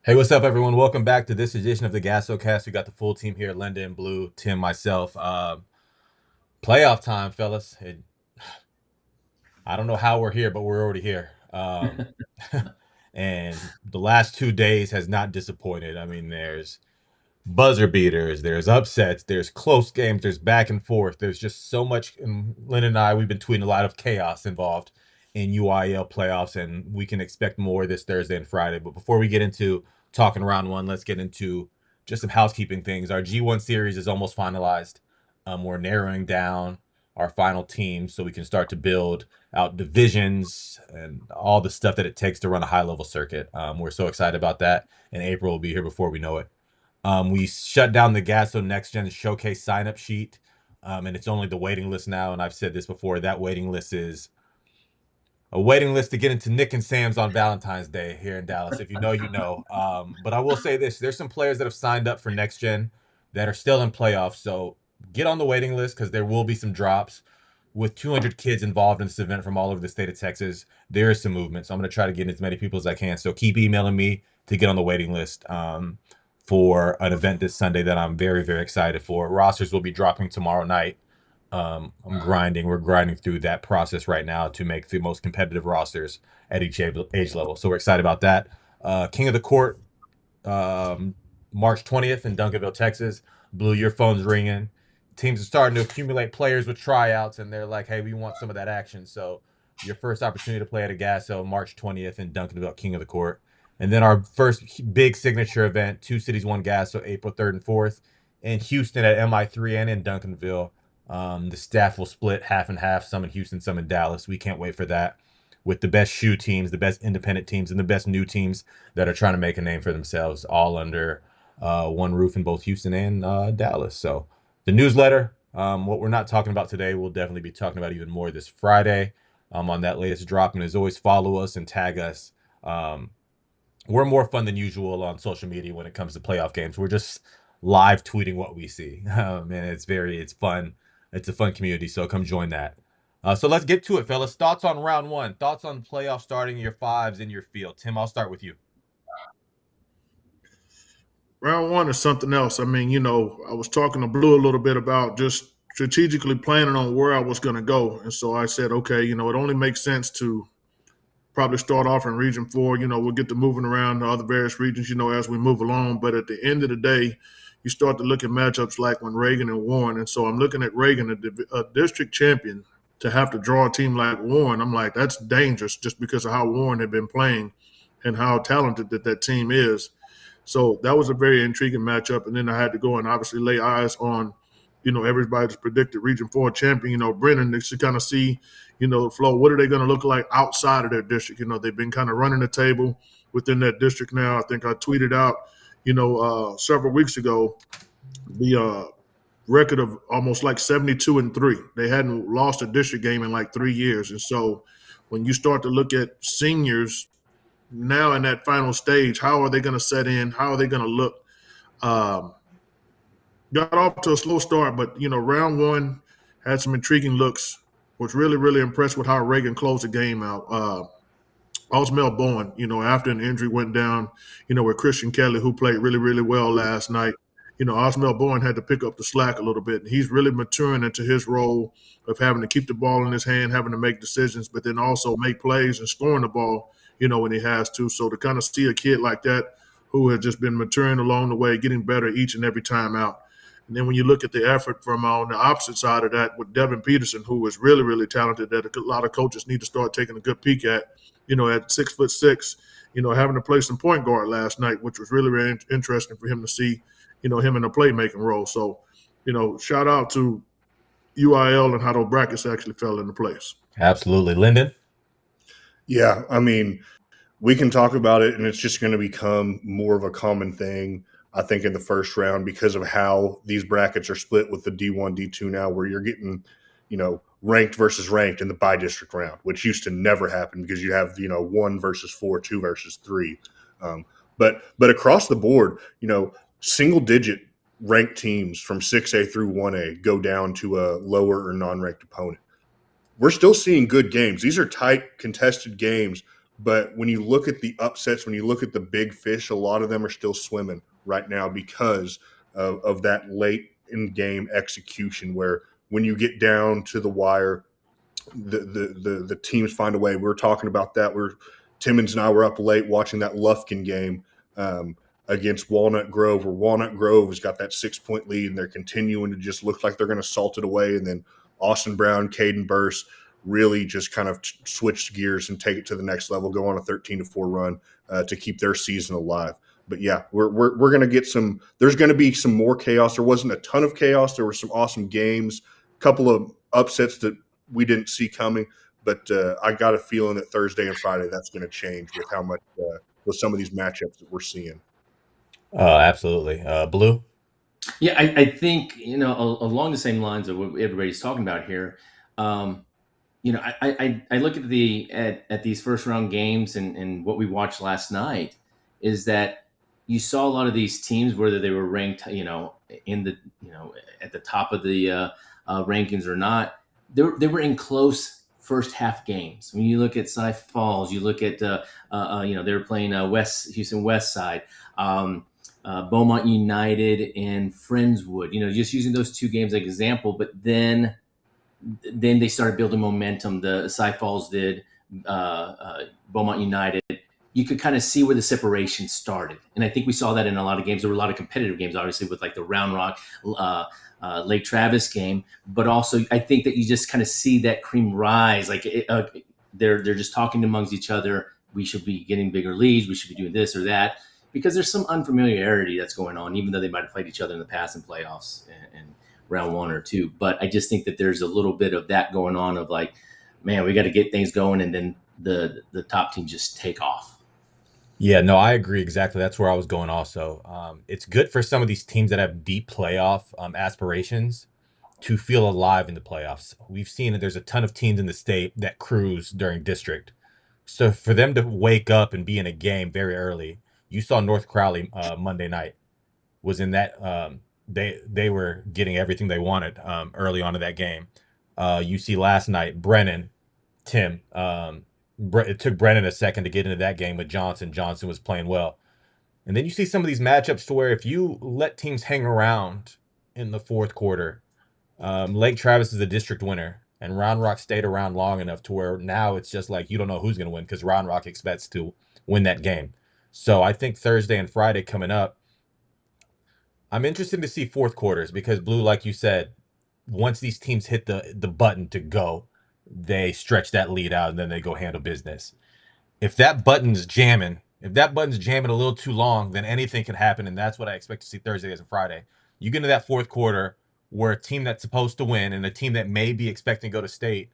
Hey, what's up, everyone? Welcome back to this edition of the GassoCast. We got the full team here: Linda Blue, Tim, myself. Playoff time, fellas. I don't know how we're here, but we're already here. And the last 2 days has not disappointed. I mean, there's buzzer beaters, there's upsets, there's close games, there's back and forth. There's just so much. And Lynn and I, we've been tweeting a lot of chaos involved in UIL playoffs, and we can expect more this Thursday and Friday. But before we get into talking round one, let's get into just some housekeeping things. Our G1 series is almost finalized. We're narrowing down our final team so we can start to build out divisions and all the stuff that it takes to run a high level circuit. We're so excited about that, and April will be here before we know it. We shut down the Gasso Next Gen Showcase sign-up sheet, and it's only the waiting list now. And I've said this before, that waiting list is a waiting list to get into Nick and Sam's on Valentine's Day here in Dallas. If you know, you know. But I will say this, there's some players that have signed up for Next Gen that are still in playoffs. So get on the waiting list because there will be some drops. With 200 kids involved in this event from all over the state of Texas, there is some movement. So I'm going to try to get as many people as I can. So keep emailing me to get on the waiting list for an event this Sunday that I'm very, very excited for. Rosters will be dropping tomorrow night. We're grinding through that process right now to make the most competitive rosters at each age level. So we're excited about that. King of the Court, March 20th in Duncanville, Texas. Blue, your phone's ringing. Teams are starting to accumulate players with tryouts, and they're like, hey, we want some of that action. So your first opportunity to play at a Gasso, March 20th in Duncanville, King of the Court. And then our first big signature event, Two Cities, One Gasso, April 3rd and 4th in Houston at MI3 and in Duncanville. The staff will split half and half, some in Houston, some in Dallas. We can't wait for that. With the best shoe teams, the best independent teams, and the best new teams that are trying to make a name for themselves, all under one roof in both Houston and Dallas. So the newsletter, what we're not talking about today, we'll definitely be talking about even more this Friday on that latest drop. And as always, follow us and tag us. We're more fun than usual on social media when it comes to playoff games. We're just live tweeting what we see. And it's fun. It's a fun community, so come join that. So let's get to it, fellas. Thoughts on round one. Thoughts on playoff starting your fives in your field. Tim, I'll start with you. Round one is something else. I mean, I was talking to Blue a little bit about just strategically planning on where I was going to go. And so I said, okay, it only makes sense to probably start off in Region 4. We'll get to moving around to other various regions, as we move along. But at the end of the day, you start to look at matchups like when Reagan and Warren. And so I'm looking at Reagan, a district champion, to have to draw a team like Warren. I'm like, that's dangerous just because of how Warren had been playing and how talented that team is. So that was a very intriguing matchup. And then I had to go and obviously lay eyes on, everybody's predicted Region 4 champion, Brennan, to kind of see, the flow. What are they going to look like outside of their district? They've been kind of running the table within that district now. I think I tweeted out, several weeks ago, the record of almost like 72-3. They hadn't lost a district game in like 3 years. And so when you start to look at seniors now in that final stage, how are they going to set in? How are they going to look? Got off to a slow start, but round one had some intriguing looks. Was really, really impressed with how Reagan closed the game out. Osmel Bowen, after an injury went down, with Christian Kelly, who played really, really well last night. Osmel Bowen had to pick up the slack a little bit. And he's really maturing into his role of having to keep the ball in his hand, having to make decisions, but then also make plays and scoring the ball, when he has to. So to kind of see a kid like that who has just been maturing along the way, getting better each and every time out. And then when you look at the effort from on the opposite side of that with Devin Peterson, who was really, really talented, that a lot of coaches need to start taking a good peek at, at 6'6", having to play some point guard last night, which was really, really interesting for him to see, him in a playmaking role. So, shout out to UIL and how those brackets actually fell into place. Absolutely. Lyndon? Yeah, I mean, we can talk about it, and it's just going to become more of a common thing, I think, in the first round because of how these brackets are split with the D1, D2 now, where you're getting, ranked versus ranked in the bi-district round, which used to never happen because you have, 1 versus 4, 2 versus 3. But across the board, single-digit ranked teams from 6A through 1A go down to a lower or non-ranked opponent. We're still seeing good games. These are tight, contested games But when you look at the upsets, when you look at the big fish, a lot of them are still swimming right now because of that late in game execution. Where when you get down to the wire, the teams find a way. We were talking about that. Timmons and I were up late watching that Lufkin game against Walnut Grove, where Walnut Grove has got that 6-point lead, and they're continuing to just look like they're going to salt it away. And then Austin Brown, Caden Burse really just kind of switch gears and take it to the next level, go on a 13-4 run to keep their season alive. But yeah, we're going to get some. There's going to be some more chaos. There wasn't a ton of chaos. There were some awesome games, a couple of upsets that we didn't see coming. But I got a feeling that Thursday and Friday that's going to change with how much with some of these matchups that we're seeing. Absolutely. Blue. Yeah, I think along the same lines of what everybody's talking about here. I look at at these first round games and what we watched last night is that you saw a lot of these teams, whether they were ranked, in the at the top of the rankings or not, they were in close first half games. When you look at Cy Falls, you look at they were playing Houston West Side. Beaumont United and Friendswood, just using those two games like example, but then they started building momentum. The Cy Falls did, Beaumont United. You could kind of see where the separation started. And I think we saw that in a lot of games. There were a lot of competitive games, obviously, with like the Round Rock, Lake Travis game. But also, I think that you just kind of see that cream rise. Like they're just talking amongst each other. We should be getting bigger leads. We should be doing this or that. Because there's some unfamiliarity that's going on, even though they might have played each other in the past in playoffs and round 1 or 2. But I just think that there's a little bit of that going on of like, man, we got to get things going, and then the top team just take off. Yeah, no, I agree exactly. That's where I was going also. It's good for some of these teams that have deep playoff aspirations to feel alive in the playoffs. We've seen that there's a ton of teams in the state that cruise during district. So for them to wake up and be in a game very early, you saw North Crowley Monday night was in that they were getting everything they wanted early on in that game. You see last night, Brennan, Tim, it took Brennan a second to get into that game with Johnson. Johnson was playing well. And then you see some of these matchups to where if you let teams hang around in the fourth quarter, Lake Travis is a district winner, and Round Rock stayed around long enough to where now it's just like you don't know who's going to win because Round Rock expects to win that game. So I think Thursday and Friday coming up, I'm interested to see fourth quarters because Blue, like you said, once these teams hit the button to go, they stretch that lead out and then they go handle business. If that button's jamming a little too long, then anything can happen, and that's what I expect to see Thursday and Friday. You get into that fourth quarter where a team that's supposed to win and a team that may be expecting to go to state,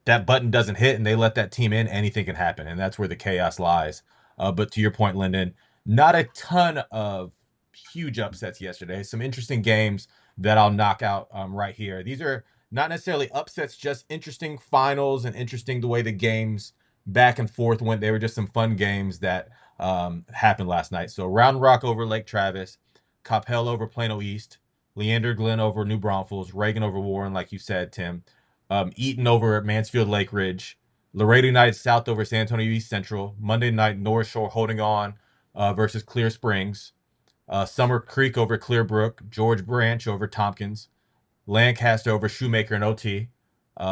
that button doesn't hit and they let that team in, anything can happen, and that's where the chaos lies. But to your point, Lyndon, not a ton of huge upsets yesterday. Some interesting games that I'll knock out right here. These are not necessarily upsets, just interesting finals and interesting the way the games back and forth went. They were just some fun games that happened last night. So Round Rock over Lake Travis, Coppell over Plano East, Leander Glen over New Braunfels, Reagan over Warren, like you said, Tim, Eaton over Mansfield Lake Ridge, Laredo United South over San Antonio East Central, Monday night North Shore holding on versus Clear Springs, Summer Creek over Clearbrook, George Branch over Tompkins, Lancaster over Shoemaker and OT.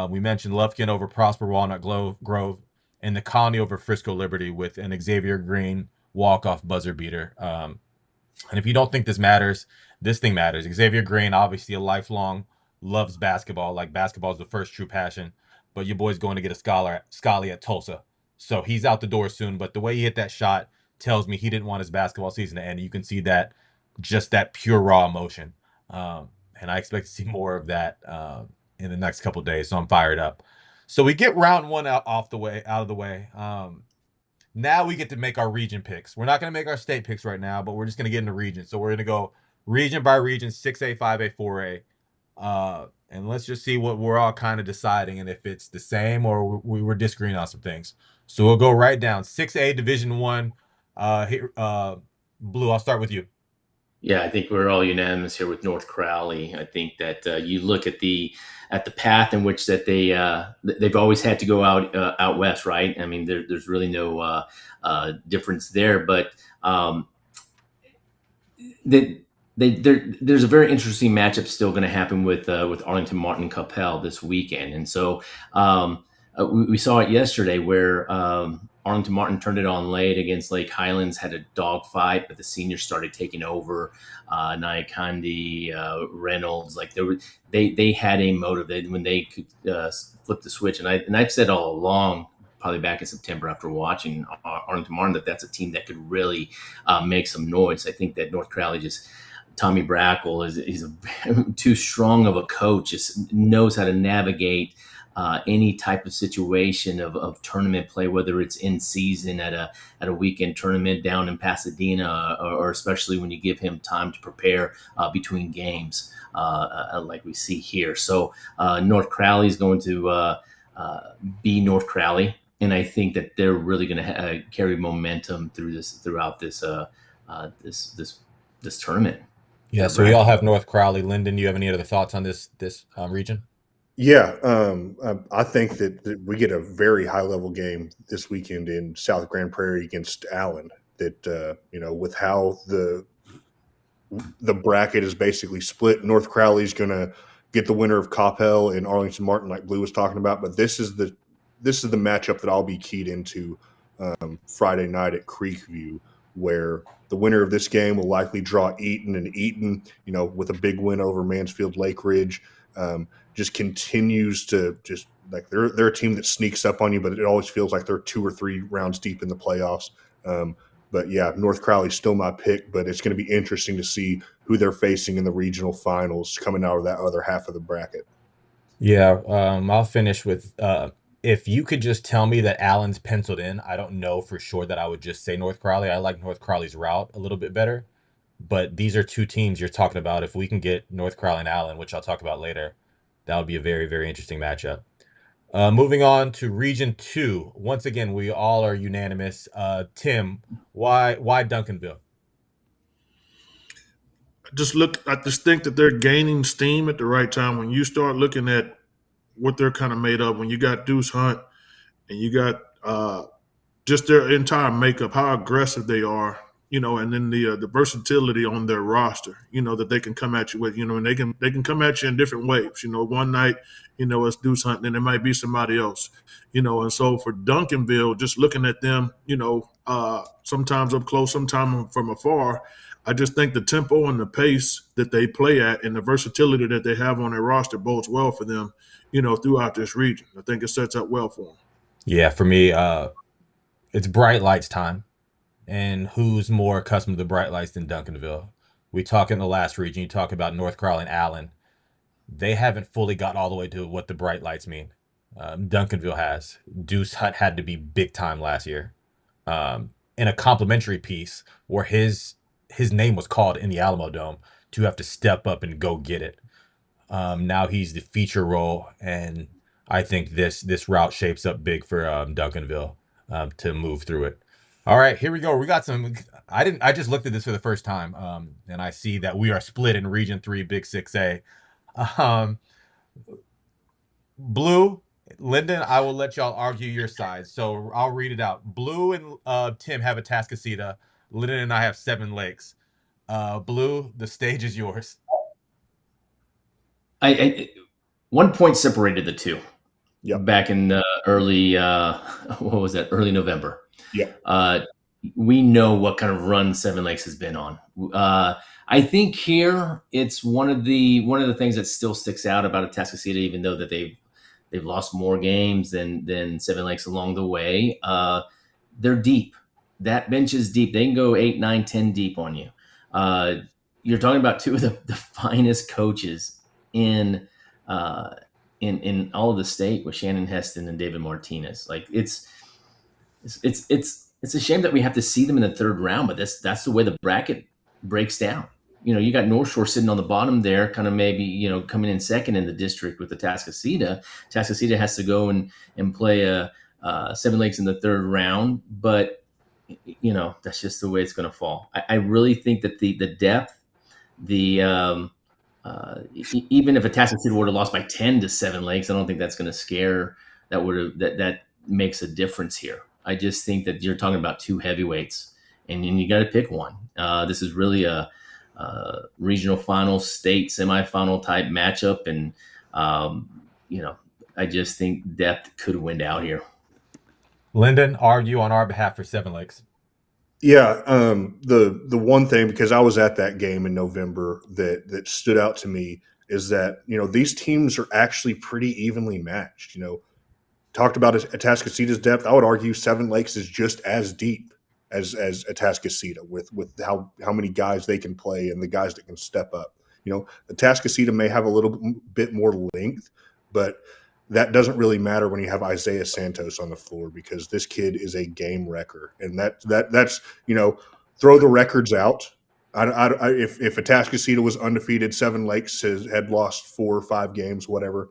We mentioned Lufkin over Prosper Walnut Grove, and the Colony over Frisco Liberty with an Xavier Green walk-off buzzer beater. And if you don't think this matters, this thing matters. Xavier Green, obviously a lifelong, loves basketball. Like basketball is the first true passion. But your boy's going to get a Scully at Tulsa. So he's out the door soon. But the way he hit that shot tells me he didn't want his basketball season to end. You can see that, just that pure raw emotion. And I expect to see more of that in the next couple of days. So I'm fired up. So we get round 1 out of the way. Now we get to make our region picks. We're not going to make our state picks right now, but we're just going to get into region. So we're going to go region by region, 6A, 5A, 4A. And let's just see what we're all kind of deciding and if it's the same or we're disagreeing on some things. So we'll go right down. 6A, Division 1. Blue, I'll start with you. Yeah, I think we're all unanimous here with North Crowley. I think that you look at the path in which that they've always had to go out west, right? I mean, there's really no difference there, but they, there's a very interesting matchup still going to happen with Arlington Martin Capel this weekend, and so we saw it yesterday where Arlington Martin turned it on late against Lake Highlands, had a dogfight, but the seniors started taking over. Nyakandi, Reynolds, like they had a motive when they could flip the switch, and I've said all along, probably back in September after watching Arlington Martin, that's a team that could really make some noise. I think that North Crowley Tommy Brackle he's too strong of a coach, just knows how to navigate any type of situation of tournament play, whether it's in season at a weekend tournament down in Pasadena, or especially when you give him time to prepare between games, like we see here. So North Crowley is going to be North Crowley, and I think that they're really going to carry momentum throughout this tournament. Yeah, so we all have North Crowley. Lyndon, do you have any other thoughts on this region? Yeah, I think that we get a very high level game this weekend in South Grand Prairie against Allen. That with how the bracket is basically split, North Crowley's going to get the winner of Coppell and Arlington Martin, like Blue was talking about. But this is the matchup that I'll be keyed into Friday night at Creekview, where the winner of this game will likely draw Eaton, and Eaton, with a big win over Mansfield Lake Ridge, just continues to like they're a team that sneaks up on you, but it always feels like they're 2 or 3 rounds deep in the playoffs. But yeah, North Crowley's still my pick, but it's going to be interesting to see who they're facing in the regional finals coming out of that other half of the bracket. Yeah, I'll finish with if you could just tell me that Allen's penciled in, I don't know for sure that I would just say North Crowley. I like North Crowley's route a little bit better, but these are two teams you're talking about. If we can get North Crowley and Allen, which I'll talk about later, that would be a very, very interesting matchup. Moving on to Region 2. Once again, we all are unanimous. Tim, why Duncanville? I just think that they're gaining steam at the right time. When you start looking at what they're kind of made of, when you got Deuce Hunt and you got just their entire makeup, how aggressive they are, and then the versatility on their roster, that they can come at you with, and they can come at you in different waves. One night, it's Deuce Hunt, and it might be somebody else, and so for Duncanville, just looking at them, sometimes up close, sometimes from afar, I just think the tempo and the pace that they play at and the versatility that they have on their roster bodes well for them, throughout this region. I think it sets up well for them. Yeah, for me, it's bright lights time. And who's more accustomed to the bright lights than Duncanville? We talk in the last region, you talk about North Crowley and Allen. They haven't fully got all the way to what the bright lights mean. Duncanville has. Deuce Hunt had to be big time last year. In a complimentary piece where his name was called in the Alamo Dome to have to step up and go get it. Now he's the feature role, and I think this route shapes up big for Duncanville to move through it. All right, here we go. We got some. I just looked at this for the first time, and I see that we are split in Region 3, Big 6A. Blue, Lyndon, I will let y'all argue your side. So I'll read it out. Blue and Tim have Atascocita. Lyndon and I have Seven Lakes. Blue, the stage is yours. I 1 point separated the two. Yep. Back in the early early November. Yeah. We know what kind of run Seven Lakes has been on. I think here it's one of the things that still sticks out about Atascocita, even though that they've lost more games than Seven Lakes along the way. They're deep. That bench is deep. They can go 8, 9, 10 deep on you. You're talking about two of the finest coaches in all of the state with Shannon Heston and David Martinez. Like it's a shame that we have to see them in the third round, but that's the way the bracket breaks down. You got North Shore sitting on the bottom there, kind of maybe, coming in second in the district with the Atascocita. Atascocita has to go and play Seven Lakes in the third round, but that's just the way it's going to fall. I really think that the depth the even if Atascocita would have lost by 10 to Seven Lakes, I don't think that's going to scare. That makes a difference here. I just think that you're talking about two heavyweights, and you got to pick one. This is really a regional final, state semifinal type matchup, and I just think depth could win out here. Lyndon, argue on our behalf for Seven Lakes. Yeah, the one thing, because I was at that game in November, that stood out to me is that these teams are actually pretty evenly matched. Talked about Atascocita's depth. I would argue Seven Lakes is just as deep as Atascocita with how many guys they can play and the guys that can step up. Atascocita may have a little bit more length, but that doesn't really matter when you have Isaiah Santos on the floor, because this kid is a game wrecker, and that's throw the records out. If Atascocita was undefeated, Seven Lakes had lost 4 or 5 games, whatever,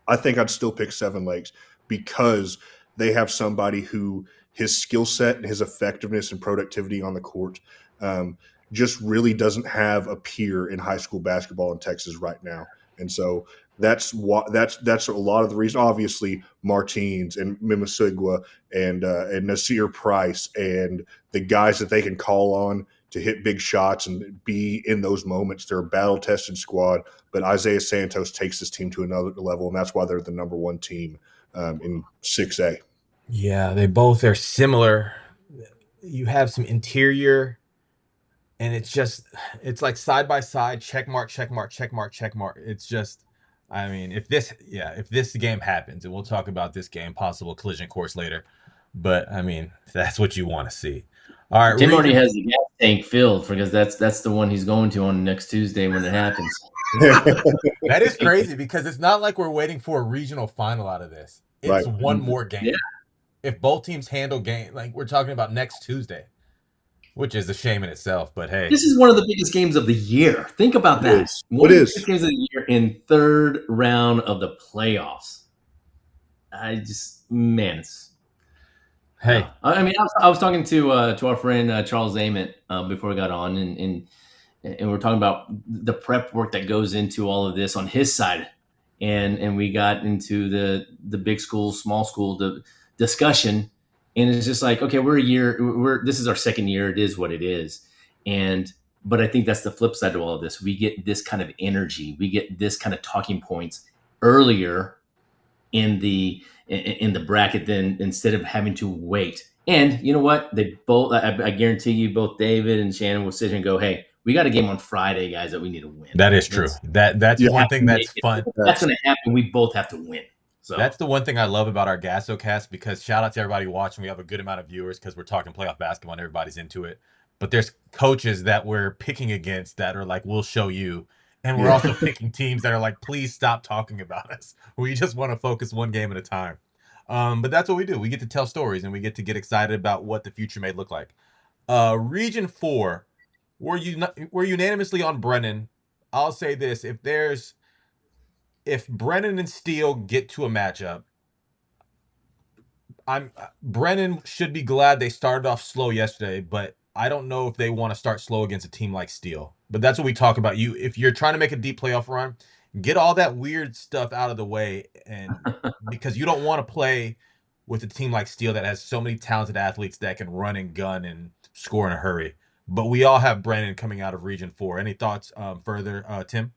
I think I'd still pick Seven Lakes, because they have somebody who his skill set and his effectiveness and productivity on the court just really doesn't have a peer in high school basketball in Texas right now. And so that's a lot of the reason. Obviously, Martins and Mimosegwa and Nasir Price and the guys that they can call on to hit big shots and be in those moments. They're a battle-tested squad, but Isaiah Santos takes this team to another level, and that's why they're the number 1 team in 6A. Yeah, they both are similar. You have some interior, and it's like side by side, check mark, check mark, check mark, check mark. It's just, I mean, if this game happens, and we'll talk about this game, possible collision course later, but I mean, that's what you want to see. All right, Tim already has the gas tank filled, because that's the one he's going to on next Tuesday when it happens. That is crazy, because it's not like we're waiting for a regional final out of this. It's Right. one more game. Yeah. If both teams handle game, like we're talking about next Tuesday, which is a shame in itself, but hey. This is one of the biggest games of the year. Think about that. What One of the is? biggest games of the year in third round of the playoffs. It's Hey, I mean, I was talking to our friend Charles Ament before we got on, and we're talking about the prep work that goes into all of this on his side, and we got into the big school, small school discussion, and it's just like, okay, this is our second year. It is what it is, but I think that's the flip side to all of this. We get this kind of energy, we get this kind of talking points earlier in the bracket, then instead of having to wait. And you know what? They both, I guarantee you, both David and Shannon will sit here and go, "Hey, we got a game on Friday, guys, that we need to win." that is true. That's one thing that's fun. That's going to happen. We both have to win. So That's the one thing I love about our GassoCast, because shout out to everybody watching. We have a good amount of viewers because we're talking playoff basketball and everybody's into it. But there's coaches that we're picking against that are like, we'll show you. And we're also picking teams that are like, please stop talking about us. We just want to focus one game at a time. But that's what we do. We get to tell stories, and we get to get excited about what the future may look like. Region 4, we're unanimously on Brennan. I'll say this: if Brennan and Steele get to a matchup, Brennan should be glad they started off slow yesterday, but I don't know if they want to start slow against a team like Steele. But that's what we talk about. If you're trying to make a deep playoff run, get all that weird stuff out of the way, and because you don't want to play with a team like Steele that has so many talented athletes that can run and gun and score in a hurry. But we all have Brennan coming out of Region 4. Any thoughts further, Tim?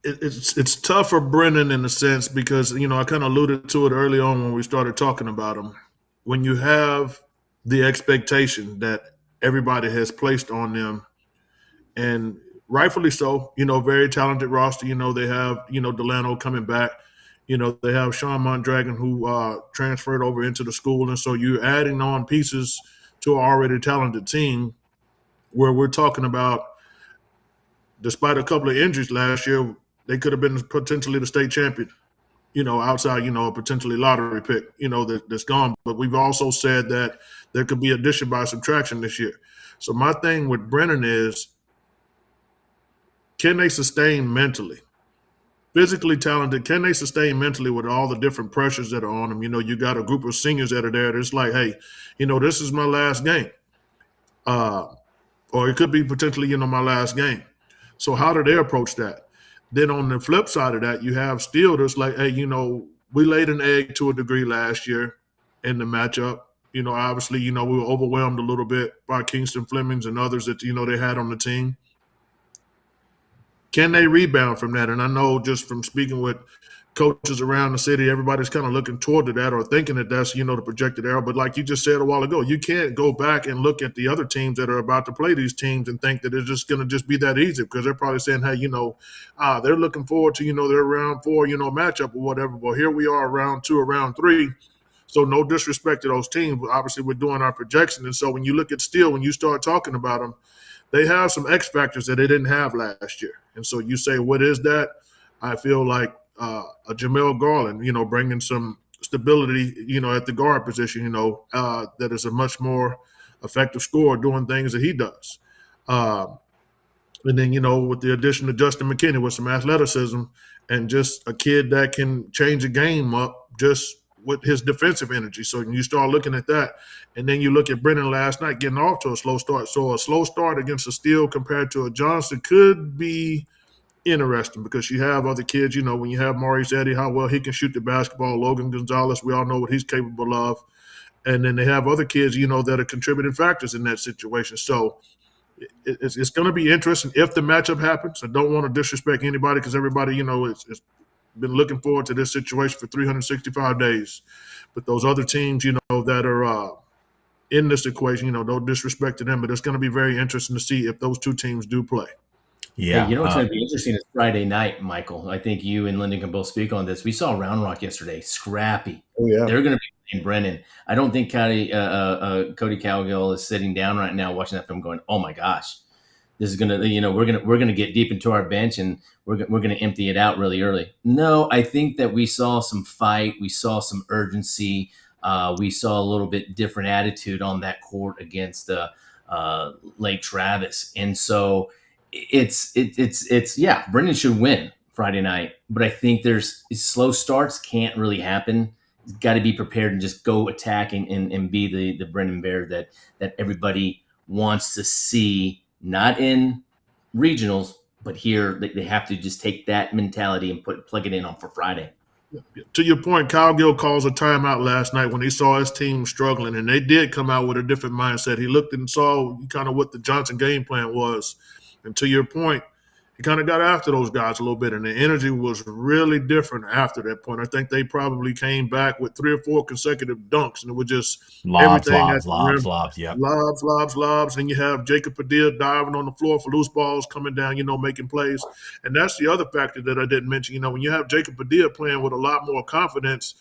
It's tough for Brennan in a sense, because I kind of alluded to it early on when we started talking about him. When you have the expectation that everybody has placed on them, and rightfully so, very talented roster. They have Delano coming back. They have Sean Mondragon, who transferred over into the school, and so you're adding on pieces to an already talented team, where we're talking about, despite a couple of injuries last year, they could have been potentially the state champion, outside, a potentially lottery pick, that's gone. But we've also said that there could be addition by subtraction this year. So my thing with Brennan is, can they sustain mentally? Physically talented, can they sustain mentally with all the different pressures that are on them? You got a group of seniors that are there that's like, hey, this is my last game. or it could be potentially, my last game. So how do they approach that? Then on the flip side of that, you have Steelers like, hey, we laid an egg to a degree last year in the matchup. Obviously, we were overwhelmed a little bit by Kingston Flemings and others that, they had on the team. Can they rebound from that? And I know just from speaking with coaches around the city, everybody's kind of looking toward that or thinking that that's, the projected arrow. But like you just said a while ago, you can't go back and look at the other teams that are about to play these teams and think that it's just going to just be that easy, because they're probably saying, hey, they're looking forward to, their round 4, matchup or whatever. Well, here we are round 2 or round 3. So no disrespect to those teams, but obviously we're doing our projection. And so when you look at Steel, when you start talking about them, they have some X factors that they didn't have last year. And so you say, what is that? I feel like a Jamel Garland, bringing some stability, at the guard position, that is a much more effective scorer doing things that he does. And then, with the addition of Justin McKinney with some athleticism and just a kid that can change a game up just with his defensive energy. So you start looking at that. And then you look at Brennan last night getting off to a slow start. So a slow start against a Steele compared to a Johnson could be interesting, because you have other kids, when you have Maurice Eddy, how well he can shoot the basketball. Logan Gonzalez, we all know what he's capable of. And then they have other kids, that are contributing factors in that situation. So it's going to be interesting if the matchup happens. I don't want to disrespect anybody, because everybody, it's been looking forward to this situation for 365 days. But those other teams, that are in this equation, no disrespect to them, but it's going to be very interesting to see if those two teams do play. Yeah. Hey, what's going to be interesting is Friday night, Michael. I think you and Lyndon can both speak on this. We saw Round Rock yesterday, scrappy. Oh, yeah. They're going to be playing Brennan. I don't think Cody Cowgill is sitting down right now watching that film going, oh my gosh, this is going to, we're going to get deep into our bench and we're going to empty it out really early. No, I think that we saw some fight. We saw some urgency. We saw a little bit different attitude on that court against Lake Travis. And so it's Brendan should win Friday night, but I think there's slow starts can't really happen. You've got to be prepared and just go attack and be the Brendan Bear that everybody wants to see, not in regionals, but here they have to just take that mentality and plug it in on for Friday. To your point, Kyle Gill calls a timeout last night when he saw his team struggling, and they did come out with a different mindset. He looked and saw kind of what the Johnson game plan was. And to your point, he kind of got after those guys a little bit, and the energy was really different after that point. I think they probably came back with 3 or 4 consecutive dunks, and it was just lobs. Yep. Lobs. And you have Jacob Padilla diving on the floor for loose balls, coming down, making plays. And that's the other factor that I didn't mention. When you have Jacob Padilla playing with a lot more confidence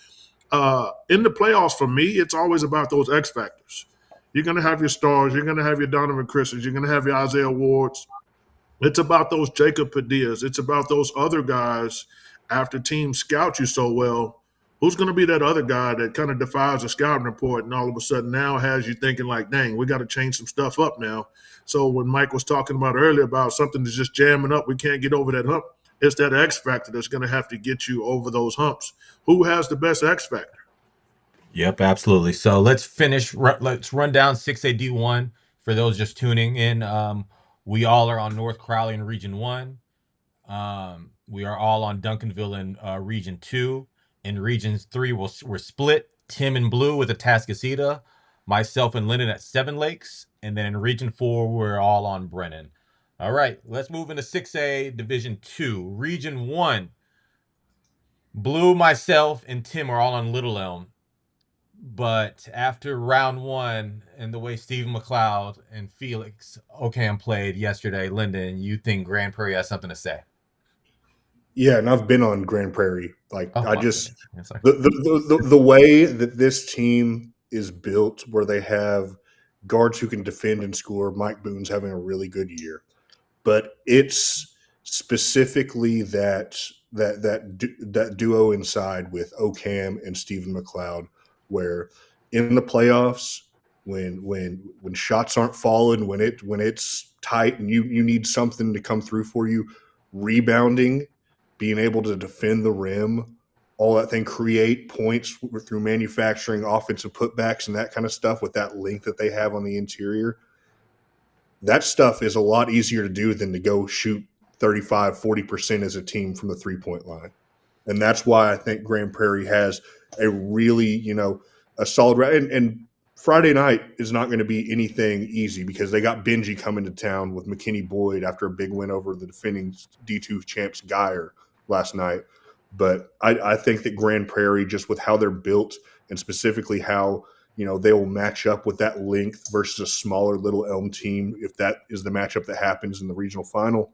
in the playoffs, for me, it's always about those X factors. You're going to have your stars. You're going to have your Donovan Christens. You're going to have your Isaiah Wards. It's about those Jacob Padillas. It's about those other guys after teams scout you so well. Who's going to be that other guy that kind of defies a scouting report and all of a sudden now has you thinking like, dang, we got to change some stuff up now. So when Mike was talking about earlier about something that's just jamming up, we can't get over that hump. It's that X factor that's going to have to get you over those humps. Who has the best X factor? Yep, absolutely. So let's run down 6A D1 for those just tuning in. We all are on North Crowley in Region 1. We are all on Duncanville in Region 2. In Region 3, we're split. Tim in blue with Atascocita, myself and Lyndon at Seven Lakes. And then in Region 4, we're all on Brennan. All right, let's move into 6A Division 2. Region 1, Blue, myself, and Tim are all on Little Elm. But after round 1 and the way Stephen McLeod and Felix Ocam played yesterday, Lyndon, you think Grand Prairie has something to say? Yeah, and I've been on Grand Prairie. The way that this team is built, where they have guards who can defend and score. Mike Boone's having a really good year, but it's specifically that duo inside with Ocam and Stephen McLeod, where in the playoffs, when shots aren't falling, when it's tight and you need something to come through for you, rebounding, being able to defend the rim, all that thing, create points through manufacturing offensive putbacks and that kind of stuff with that length that they have on the interior. that stuff is a lot easier to do than to go shoot 35, 40% as a team from the 3-point line. And that's why I think Grand Prairie has a really, a solid and Friday night is not going to be anything easy because they got Benji coming to town with McKinney Boyd after a big win over the defending D2 champs Geyer last night. But I think that Grand Prairie, just with how they're built and specifically how, they will match up with that length versus a smaller Little Elm team, if that is the matchup that happens in the regional final,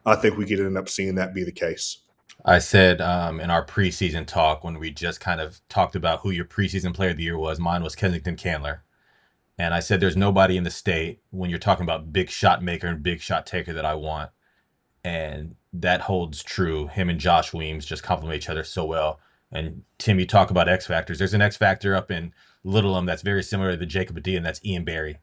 I think we could end up seeing that be the case. I said in our preseason talk when we just kind of talked about who your preseason player of the year was, mine was Kensington Candler. And I said there's nobody in the state when you're talking about big shot maker and big shot taker that I want. And that holds true. Him and Josh Weems just complement each other so well. And Tim, you talk about X Factors. There's an X Factor up in Little Elm that's very similar to the Jacob Adia, and that's Ian Barry.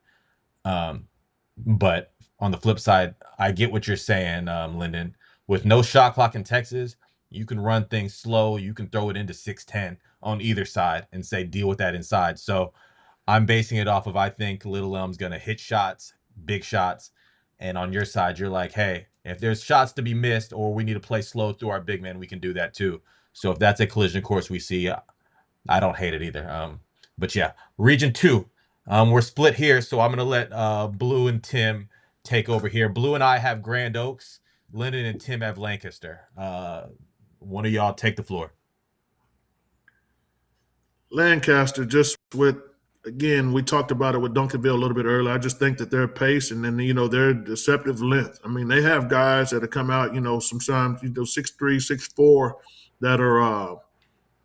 But on the flip side, I get what you're saying, Lyndon. With no shot clock in Texas, you can run things slow. You can throw it into 6'10" on either side and say, deal with that inside. So I'm basing it off of, I think Little Elm's going to hit shots, big shots. And on your side, you're like, hey, if there's shots to be missed or we need to play slow through our big men, we can do that too. So if that's a collision course we see, I don't hate it either. But yeah, Region 2. We're split here, so I'm going to let Blue and Tim take over here. Blue and I have Grand Oaks. Lyndon and Tim have Lancaster. One of y'all take the floor. Lancaster, just with, again, we talked about it with Duncanville a little bit earlier. I just think that their pace and then, their deceptive length. I mean, they have guys that have come out, sometimes, 6'3", 6'4", that are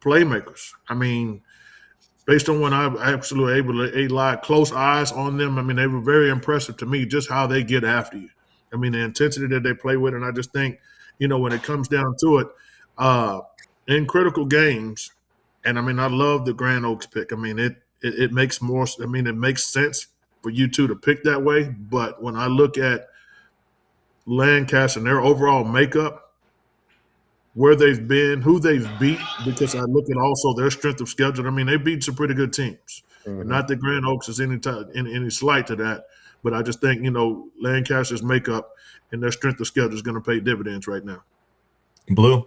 playmakers. I mean, based on when I absolutely able to lie close eyes on them, I mean, they were very impressive to me, just how they get after you. I mean, the intensity that they play with. And I just think, when it comes down to it, in critical games, and I mean, I love the Grand Oaks pick. I mean, it makes more, I mean, it makes sense for you two to pick that way. But when I look at Lancaster and their overall makeup, where they've been, who they've beat, because I look at also their strength of schedule. I mean, they beat some pretty good teams. Mm-hmm. And not that Grand Oaks is any slight to that, but I just think, Lancaster's makeup and their strength of schedule is going to pay dividends right now. Blue?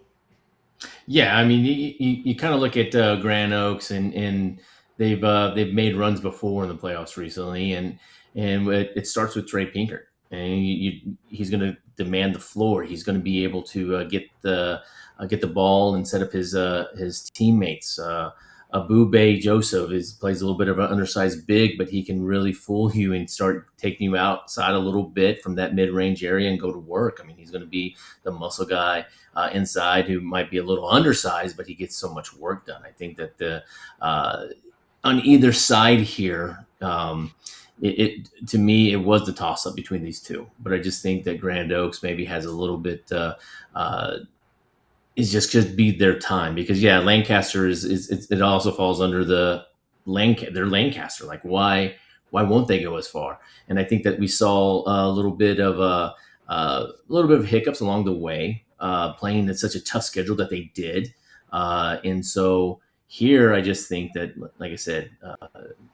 Yeah, I mean, you kind of look at Grand Oaks, and they've made runs before in the playoffs recently, and it starts with Trey Pinker, and he's going to demand the floor. He's going to be able to get the ball and set up his teammates. Abube Joseph plays a little bit of an undersized big, but he can really fool you and start taking you outside a little bit from that mid-range area and go to work. I mean, he's going to be the muscle guy inside who might be a little undersized, but he gets so much work done. I think that on either side here, it to me, it was the toss-up between these two. But I just think that Grand Oaks maybe has a little bit is just could be their time, because Lancaster it also falls under their Lancaster. Like, why won't they go as far? And I think that we saw a little bit of hiccups along the way, playing in such a tough schedule that they did, and so here I just think that, like I said,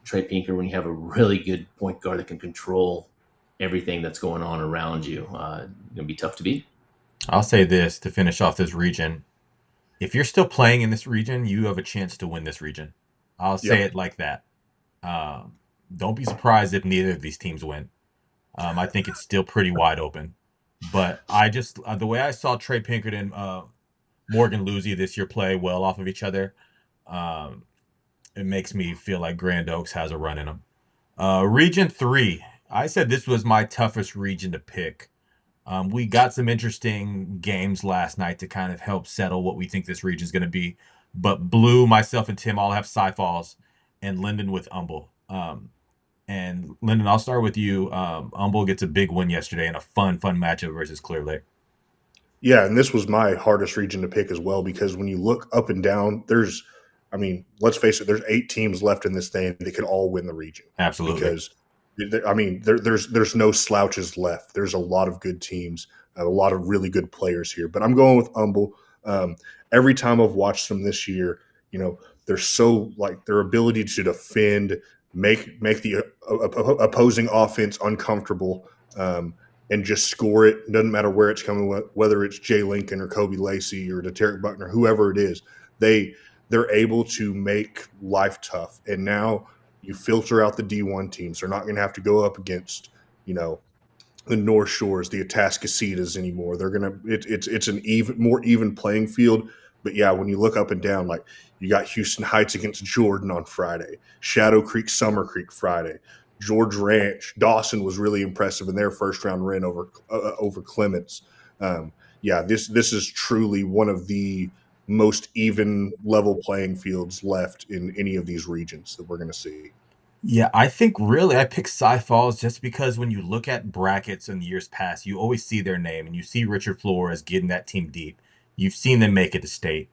Trey Pinker, when you have a really good point guard that can control everything that's going on around you, going to be tough to beat. I'll say this to finish off this region. If you're still playing in this region, you have a chance to win this region. I'll say it like that. Don't be surprised if neither of these teams win. I think it's still pretty wide open. But I just the way I saw Trey Pinkerton, Morgan Lucy this year play well off of each other, it makes me feel like Grand Oaks has a run in them. Region 3. I said this was my toughest region to pick. We got some interesting games last night to kind of help settle what we think this region is going to be. But Blue, myself, and Tim all have Cy-Falls, and Lyndon with Humble. And Lyndon, I'll start with you. Humble gets a big win yesterday in a fun matchup versus Clear Lake. Yeah, and this was my hardest region to pick as well, because when you look up and down, let's face it, there's 8 teams left in this thing that could all win the region. Absolutely. Because there's no slouches left. There's a lot of good teams, a lot of really good players here. But I'm going with Humble. Every time I've watched them this year, they're so, like, their ability to defend, make the opposing offense uncomfortable, and just score it. Doesn't matter where it's coming, whether it's Jay Lincoln or Kobe Lacey or Deterrick Buckner, whoever it is. They're able to make life tough. And now you filter out the D1 teams. They're not going to have to go up against, the North Shores, the Atascocitas anymore. They're gonna it's an more even playing field. But yeah, when you look up and down, like you got Houston Heights against Jordan on Friday, Shadow Creek, Summer Creek Friday, George Ranch, Dawson was really impressive in their first round win over Clements. This is truly one of the most even level playing fields left in any of these regions that we're going to see. Yeah, I think really I picked Cy Falls just because when you look at brackets in years past, you always see their name and you see Richard Flores getting that team deep. You've seen them make it to state,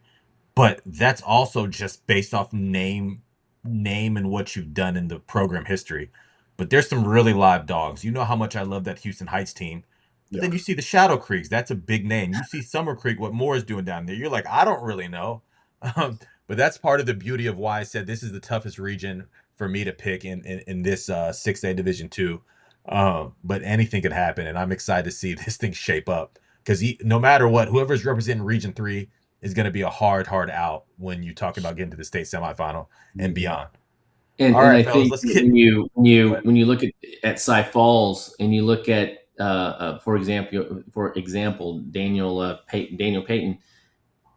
but that's also just based off name and what you've done in the program history. But there's some really live dogs. You know how much I love that Houston Heights team. But then you see the Shadow Creeks. That's a big name. You see Summer Creek, what Moore is doing down there. You're like, I don't really know. But that's part of the beauty of why I said this is the toughest region for me to pick in this 6A Division II. But anything could happen, and I'm excited to see this thing shape up. Because no matter what, whoever's representing Region 3 is going to be a hard out when you talk about getting to the state semifinal and beyond. And, All and right, I fellas, think when you look at Cy Falls and you look at for example Daniel Payton,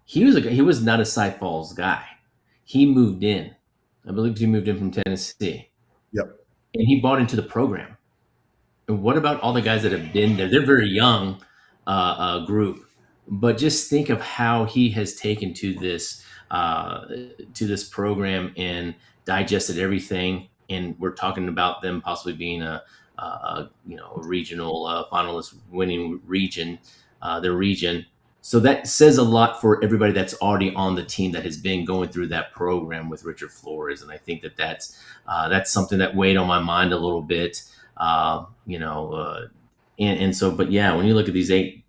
he was not a Cy Falls guy. He moved in. I believe he moved in from Tennessee. Yep. And he bought into the program. And what about all the guys that have been there? They're very young group, but just think of how he has taken to this program and digested everything. And we're talking about them possibly being a regional finalist, winning region, their region. So that says a lot for everybody that's already on the team that has been going through that program with Richard Flores. And I think that's something that weighed on my mind a little bit, and so, but yeah, when you look at these 8,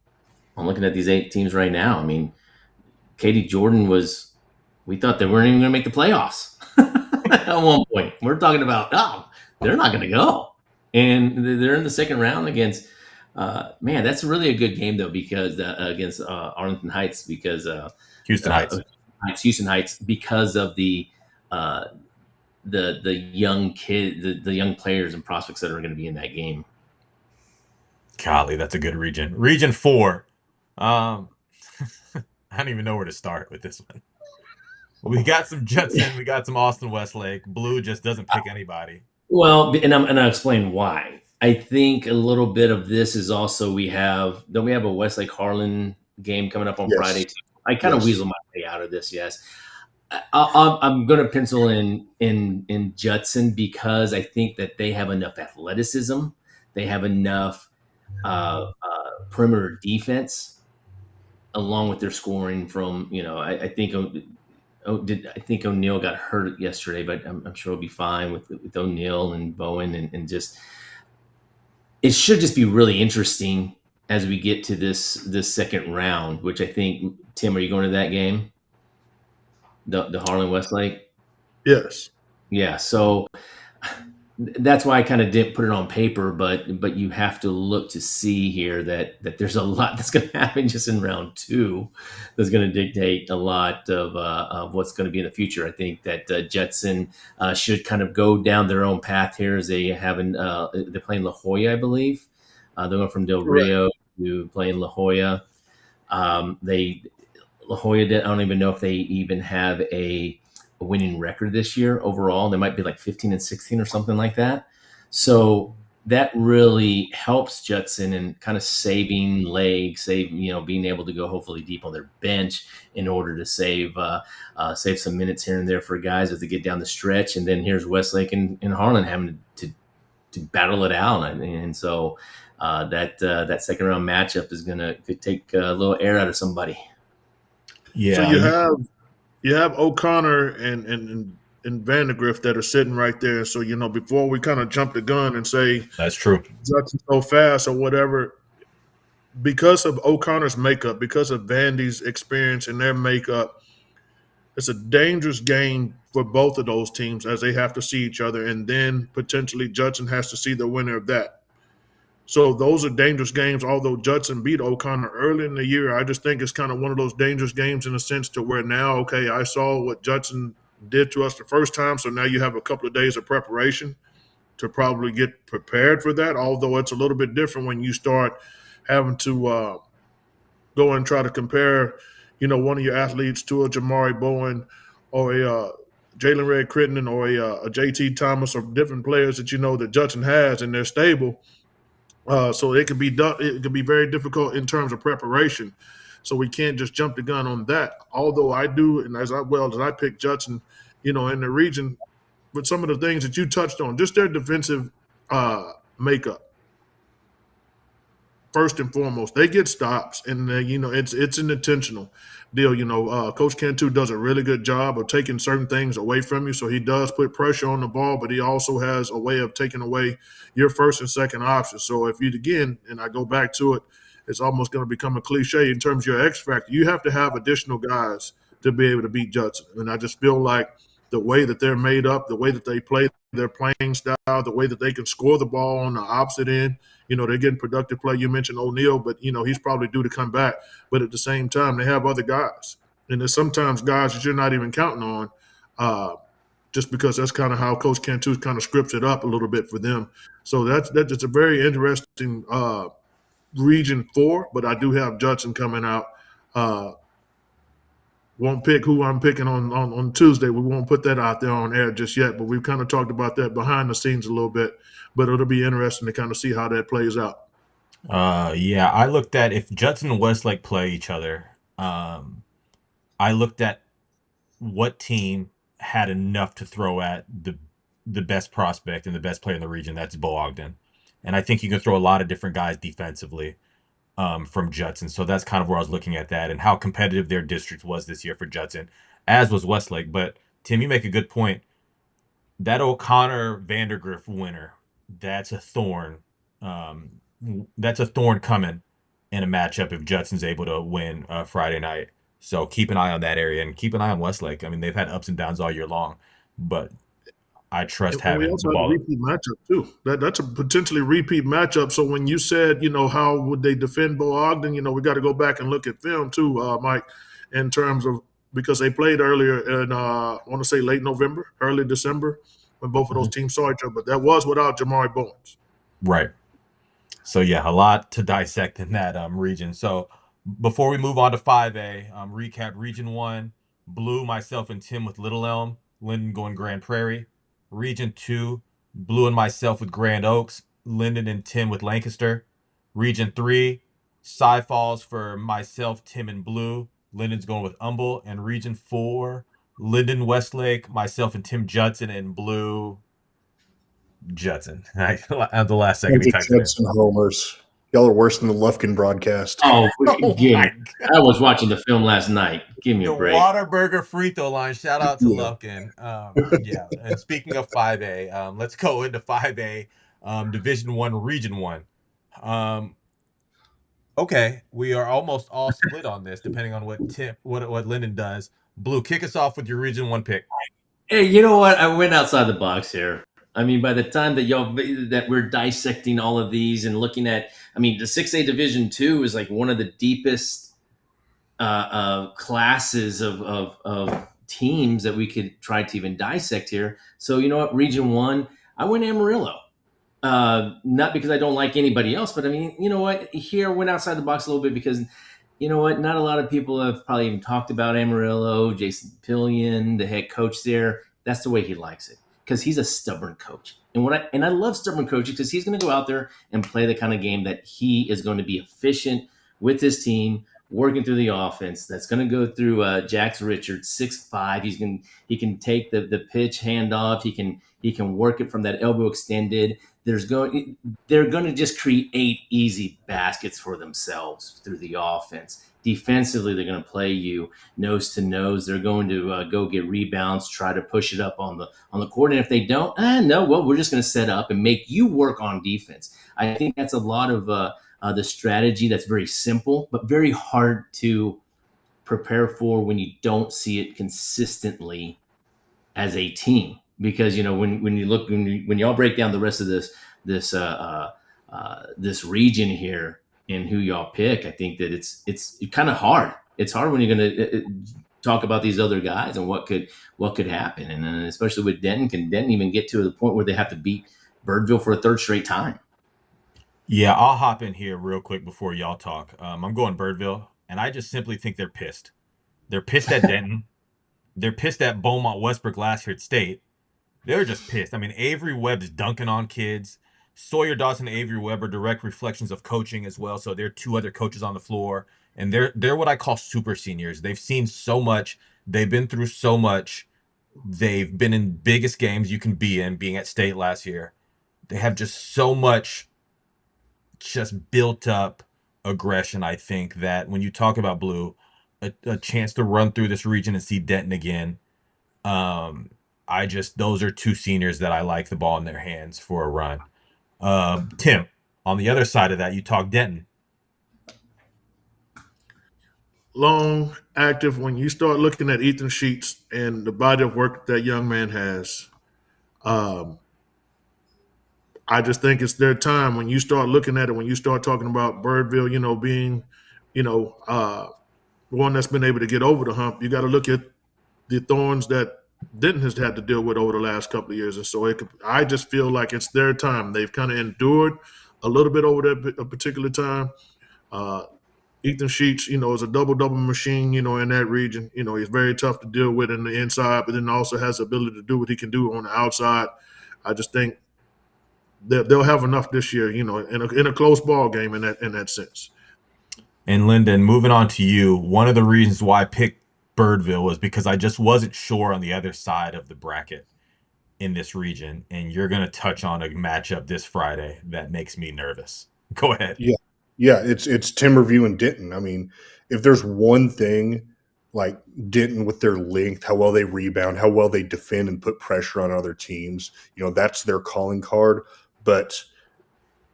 I'm looking at these 8 teams right now. I mean, Katy Jordan we thought they weren't even going to make the playoffs at one point. We're talking about, they're not going to go. And they're in the second round against, that's really a good game though, because against Arlington Heights, because Houston Heights, because of the young the young players and prospects that are going to be in that game. Golly, that's a good region. Region 4. I don't even know where to start with this one. We got some Judson, we got some Austin Westlake. Blue just doesn't pick anybody. Well, and I'll explain why. I think a little bit of this is also we have a Westlake Harlan game coming up on Friday too. I kind of weasel my way out of this. Yes, I'm going to pencil in Judson because I think that they have enough athleticism. They have enough perimeter defense, along with their scoring from. I think O'Neal got hurt yesterday, but I'm sure he'll be fine with O'Neal and Bowen and just. It should just be really interesting as we get to this second round, which I think, Tim, are you going to that game? The Harlan Westlake? Yes. Yeah. So that's why I kind of didn't put it on paper, but you have to look to see here that there's a lot that's going to happen just in round 2 that's going to dictate a lot of what's going to be in the future. I think that Judson should kind of go down their own path here as they're playing La Jolla, I believe. They're going from Del Rio to playing La Jolla. La Jolla, I don't even know if they even have a winning record this year overall. They might be like 15-16 or something like that. So that really helps Judson in kind of saving legs, being able to go hopefully deep on their bench in order to save some minutes here and there for guys as they get down the stretch. And then here's Westlake and Harlan having to battle it out. And so that second round matchup could take a little air out of somebody. Yeah. So you have O'Connor and Vandegrift that are sitting right there. So, before we kind of jump the gun and say that's true, Judson's so fast or whatever, because of O'Connor's makeup, because of Vandy's experience in their makeup, it's a dangerous game for both of those teams as they have to see each other, and then potentially Judson has to see the winner of that. So those are dangerous games. Although Judson beat O'Connor early in the year, I just think it's kind of one of those dangerous games in a sense to where now, okay, I saw what Judson did to us the first time, so now you have a couple of days of preparation to probably get prepared for that. Although it's a little bit different when you start having to go and try to compare, one of your athletes to a Jamari Bowen or a Jalen Red Crittenden or a JT Thomas, or different players that that Judson has and they're stable. So it could be very difficult in terms of preparation. So we can't just jump the gun on that. Although I do, and as I pick Judson, in the region, with some of the things that you touched on, just their defensive makeup. First and foremost, they get stops, and it's an intentional deal. Coach Cantu does a really good job of taking certain things away from you. So he does put pressure on the ball, but he also has a way of taking away your first and second options. So if you and I go back to it, it's almost going to become a cliche in terms of your X factor. You have to have additional guys to be able to beat Judson, and I just feel like the way that they're made up, the way that they play their playing style, the way that they can score the ball on the opposite end. They're getting productive play. You mentioned O'Neal, but, he's probably due to come back. But at the same time, they have other guys. And there's sometimes guys that you're not even counting on just because that's kind of how Coach Cantu kind of scripts it up a little bit for them. So that's a very interesting region 4, but I do have Judson coming out. Won't pick who I'm picking on Tuesday. We won't put that out there on air just yet, but we've kind of talked about that behind the scenes a little bit. But it'll be interesting to kind of see how that plays out. Yeah, I looked at if Judson and Westlake play each other. I looked at what team had enough to throw at the best prospect and the best player in the region. That's Bo Ogden, and I think you can throw a lot of different guys defensively from Judson. So that's kind of where I was looking at that and how competitive their district was this year for Judson, as was Westlake. But Tim, you make a good point. That O'Connor Vandergrift winner, that's a thorn. That's a thorn coming in a matchup if Judson's able to win Friday night. So keep an eye on that area and keep an eye on Westlake. I mean, they've had ups and downs all year long, but I trust And we having also the have a ball. repeat matchup too. That's a potentially repeat matchup. So when you said, how would they defend Bo Ogden, we got to go back and look at film too, Mike, in terms of because they played earlier in I want to say late November, early December, when both of those teams saw each other. But that was without Jamari Bowens. Right. So yeah, a lot to dissect in that region. So before we move on to 5A, recap Region 1, Blue, myself, and Tim with Little Elm, Linden going Grand Prairie. Region 2, Blue and myself with Grand Oaks, Linden and Tim with Lancaster. Region 3, Cy Falls for myself, Tim, and Blue. Linden's going with Humble. And Region 4, Linden, Westlake, myself, and Tim Judson, and Blue, Judson. At the last second, he typed it in. Judson homers. Y'all are worse than the Lufkin broadcast. Oh, Oh my God. I was watching the film last night. Give me The a break. Whataburger free throw line. Shout out to Yeah. Lufkin. Yeah. And speaking of 5A, let's go into 5A, Division 1, Region 1. Okay, we are almost all split on this, depending on what Linden does. Blue, kick us off with your Region 1 pick. Hey, you know what? I went outside the box here. I mean, by the time that we're dissecting all of these and looking at, the 6A Division 2 is like one of the deepest classes of teams that we could try to even dissect here. So you know what? Region 1, I went Amarillo. Not because I don't like anybody else, but you know what? Here I went outside the box a little bit because, you know what? Not a lot of people have probably even talked about Amarillo. Jason Pillion, the head coach there, that's the way he likes it because he's a stubborn coach. And I love stubborn coaches because he's going to go out there and play the kind of game that he is going to be efficient with his team, working through the offense. That's going to go through Jax Richards, 6'5". He can take the pitch handoff. He can work it from that elbow extended. They're going to just create easy baskets for themselves through the offense. Defensively, they're going to play you nose to nose. They're going to go get rebounds, try to push it up on the court. And if they don't, we're just going to set up and make you work on defense. I think that's a lot of the strategy that's very simple, but very hard to prepare for when you don't see it consistently as a team. Because when you look when y'all break down the rest of this this region here and who y'all pick, I think that it's kind of hard. It's hard when you're going to talk about these other guys and what could happen, and then especially with Denton. Can Denton even get to the point where they have to beat Birdville for a third straight time? Yeah, I'll hop in here real quick before y'all talk. I'm going Birdville, and I just simply think they're pissed. They're pissed at Denton. They're pissed at Beaumont Westbrook last year at State. They're just pissed. I mean, Avery Webb's dunking on kids. Sawyer Dawson and Avery Webb are direct reflections of coaching as well. So they're two other coaches on the floor, and they're what I call super seniors. They've seen so much. They've been through so much. They've been in biggest games you can be in, being at State last year. They have just so much just built up aggression. I think that when you talk about Blue, a chance to run through this region and see Denton again. Those are two seniors that I like the ball in their hands for a run. Tim, on the other side of that, you talk Denton. Long, active. When you start looking at Ethan Sheets and the body of work that young man has, I just think it's their time. When you start looking at it, when you start talking about Birdville, being, one that's been able to get over the hump, you got to look at the thorns that Denton has had to deal with over the last couple of years. And so I just feel like it's their time. They've kind of endured a little bit over that particular time. Ethan Sheets, is a double machine, in that region. He's very tough to deal with in the inside, but then also has the ability to do what he can do on the outside. I just think they'll have enough this year, in a close ball game in that sense. And Lyndon, moving on to you, one of the reasons why I picked Birdville was because I just wasn't sure on the other side of the bracket in this region, and you're going to touch on a matchup this Friday that makes me nervous. Go ahead. Yeah, it's Timberview and Denton. I mean, if there's one thing, like Denton with their length, how well they rebound, how well they defend and put pressure on other teams, that's their calling card. But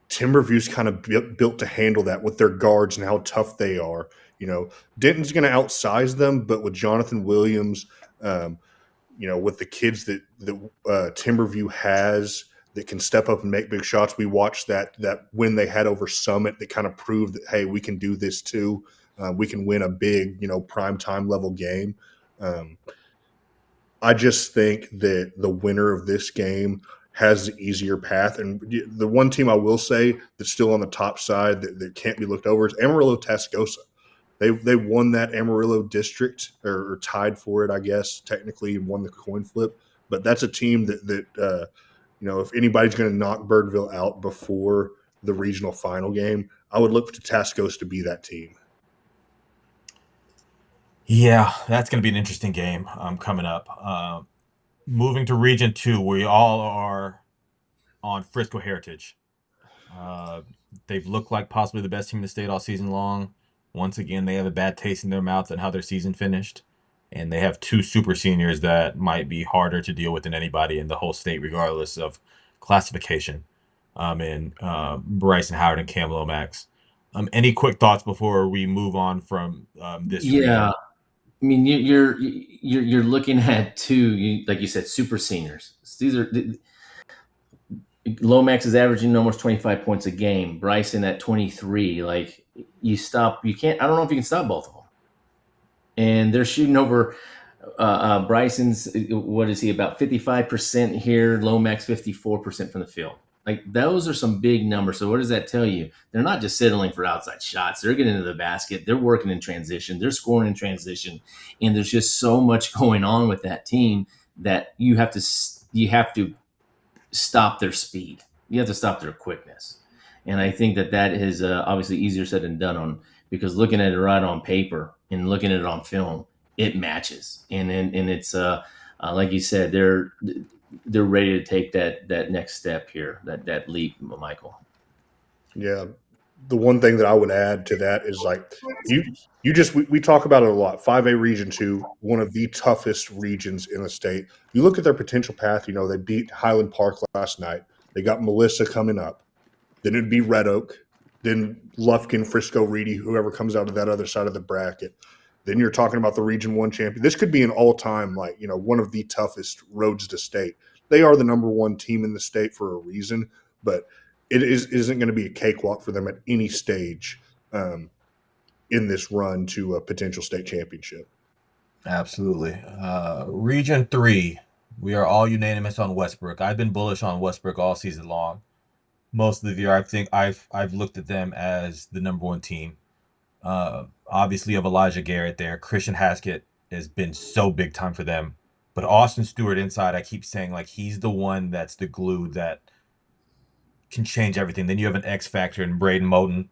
Timberview's kind of built to handle that with their guards and how tough they are. Denton's going to outsize them, but with Jonathan Williams, with the kids that Timberview has that can step up and make big shots. We watched that win they had over Summit that kind of proved that, hey, we can do this too. We can win a big, prime time level game. I just think that the winner of this game has the easier path. And the one team I will say that's still on the top side that can't be looked over is Amarillo Tascosa. They won that Amarillo district or tied for it, I guess, technically, and won the coin flip. But that's a team that if anybody's going to knock Birdville out before the regional final game, I would look to Tascosa to be that team. Yeah, that's going to be an interesting game coming up. Moving to Region 2, we all are on Frisco Heritage. They've looked like possibly the best team in the state all season long. Once again, they have a bad taste in their mouth on how their season finished. And they have two super seniors that might be harder to deal with than anybody in the whole state, regardless of classification, in Bryson Howard and Cam Lomax. Any quick thoughts before we move on from this? Yeah. Region? I mean, you're looking at two, like you said, super seniors. These are Lomax is averaging almost 25 points a game. Bryson at 23. Like you can't. I don't know if you can stop both of them. And they're shooting over. Bryson's, what is he, about 55% here? Lomax 54% from the field. Like those are some big numbers. So what does that tell you? They're not just settling for outside shots. They're getting into the basket. They're working in transition. They're scoring in transition. And there's just so much going on with that team that you have to stop their speed. You have to stop their quickness. And I think that is obviously easier said than done because looking at it right on paper and looking at it on film, it matches. And it's like you said, they're ready to take that next step here, that leap, Michael. Yeah. The one thing that I would add to that is like we talk about it a lot. 5A Region 2, one of the toughest regions in the state. You look at their potential path, they beat Highland Park last night. They got Melissa coming up. Then it'd be Red Oak. Then Lufkin, Frisco, Reedy, whoever comes out of that other side of the bracket. Then you're talking about the Region 1 champion. This could be an all-time, one of the toughest roads to state. They are the number one team in the state for a reason, but it isn't going to be a cakewalk for them at any stage in this run to a potential state championship. Absolutely. Region 3, we are all unanimous on Westbrook. I've been bullish on Westbrook all season long. Most of the year, I think I've looked at them as the number one team. Obviously, you have Elijah Garrett there. Christian Haskett has been so big time for them. But Austin Stewart inside, I keep saying, like, he's the one that's the glue that can change everything. Then you have an X factor in Braden Moten,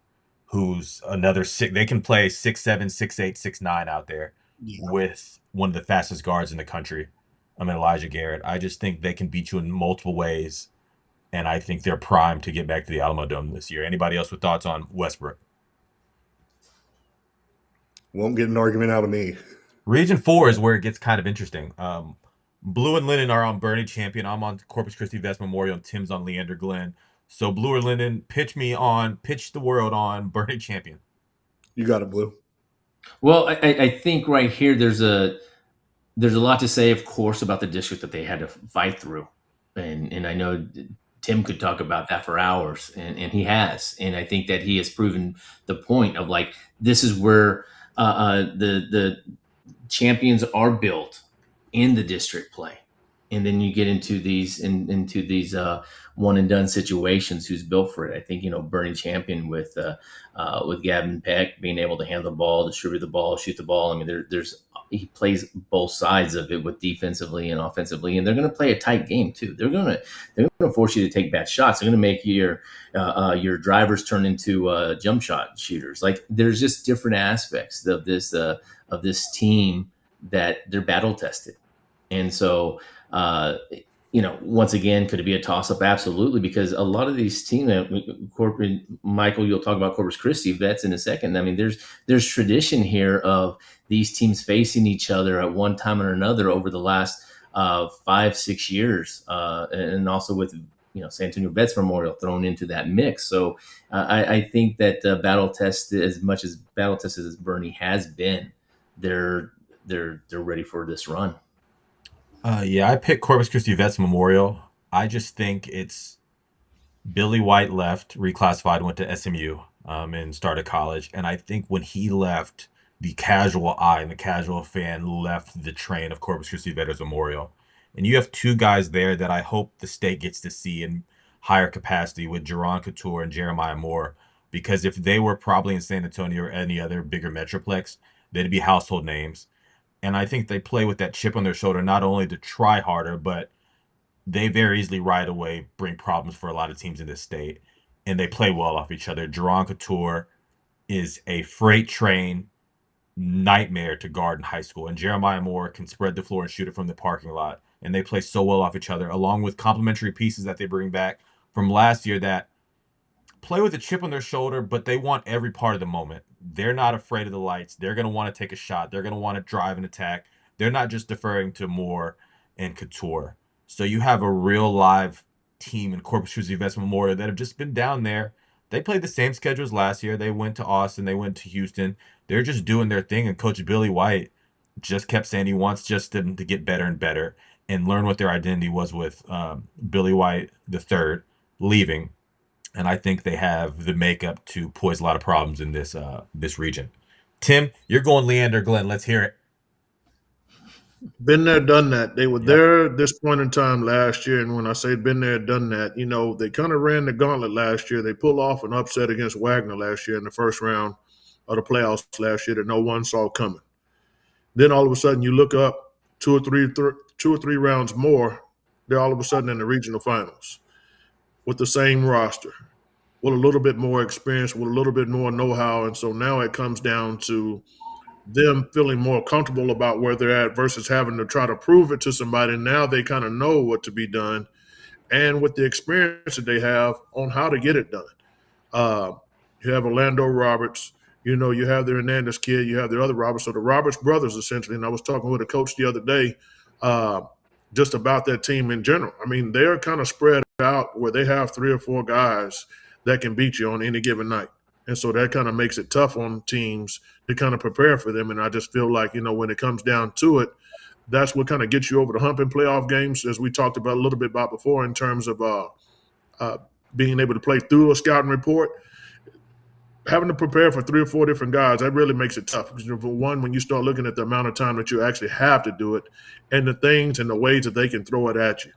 who's another six. They can play 6'7", 6'8", 6'9" out there with one of the fastest guards in the country. Elijah Garrett. I just think they can beat you in multiple ways, and I think they're primed to get back to the Alamo Dome this year. Anybody else with thoughts on Westbrook? Won't get an argument out of me. Region 4 is where it gets kind of interesting. Blue and Linden are on Bernie Champion. I'm on Corpus Christi Vets Memorial, and Tim's on Leander Glenn. So Blue or Linden, pitch the world on Bernie Champion. You got it, Blue. Well, I think right here there's a lot to say, of course, about the district that they had to fight through, and I know Tim could talk about that for hours, and he has, and I think that he has proven the point of, like, this is where the champions are built in the district play, and then you get into these one and done situations. Who's built for it? I think Bernie Champion with Gavin Peck being able to handle the ball, distribute the ball, shoot the ball. I mean, he plays both sides of it with defensively and offensively, and they're going to play a tight game too. They're going to force you to take bad shots. They're going to make your drivers turn into jump shot shooters. Like, there's just different aspects of this team that they're battle tested, and so. Once again, could it be a toss-up? Absolutely, because a lot of these teams, Michael, you'll talk about Corpus Christi Vets in a second. I mean, there's tradition here of these teams facing each other at one time or another over the last 5-6 years, and also with San Antonio Vets Memorial thrown into that mix. So I think that battle test, as much as battle tested as Bernie has been, they're ready for this run. I picked Corpus Christi Vets Memorial. I just think it's Billy White left, reclassified, went to SMU, and started college. And I think when he left, the casual eye and the casual fan left the train of Corpus Christi Vets Memorial. And you have two guys there that I hope the state gets to see in higher capacity with Jerron Couture and Jeremiah Moore. Because if they were probably in San Antonio or any other bigger metroplex, they'd be household names. And I think they play with that chip on their shoulder, not only to try harder, but they very easily right away bring problems for a lot of teams in this state. And they play well off each other. Jerron Couture is a freight train nightmare to guard in high school. And Jeremiah Moore can spread the floor and shoot it from the parking lot. And they play so well off each other, along with complementary pieces that they bring back from last year that play with a chip on their shoulder, but they want every part of the moment. They're not afraid of the lights. They're going to want to take a shot. They're going to want to drive and attack. They're not just deferring to Moore and Couture. So you have a real live team in Corpus Christi Vets Memorial that have just been down there. They played the same schedule as last year. They went to Austin. They went to Houston. They're just doing their thing. And Coach Billy White just kept saying he wants just them to get better and better and learn what their identity was with Billy White III leaving. And I think they have the makeup to poise a lot of problems in this region. Tim, you're going Leander Glenn. Let's hear it. Been there, done that. They were there at this point in time last year. And when I say been there, done that, they kind of ran the gauntlet last year. They pulled off an upset against Wagner last year in the first round of the playoffs last year that no one saw coming. Then all of a sudden you look up two or three rounds more, they're all of a sudden in the regional finals with the same roster, with a little bit more experience, with a little bit more know-how. And so now it comes down to them feeling more comfortable about where they're at versus having to try to prove it to somebody. Now they kind of know what to be done and with the experience that they have on how to get it done. You have Orlando Roberts, you have the Hernandez kid, you have the other Roberts. So the Roberts brothers, essentially, and I was talking with a coach the other day just about that team in general. I mean, they're kind of spread out where they have 3 or 4 guys that can beat you on any given night. And so that kind of makes it tough on teams to kind of prepare for them. And I just feel like, when it comes down to it, that's what kind of gets you over the hump in playoff games, as we talked about a little bit about before, in terms of being able to play through a scouting report. Having to prepare for 3 or 4 different guys, that really makes it tough. Because, for one, when you start looking at the amount of time that you actually have to do it and the things and the ways that they can throw it at you,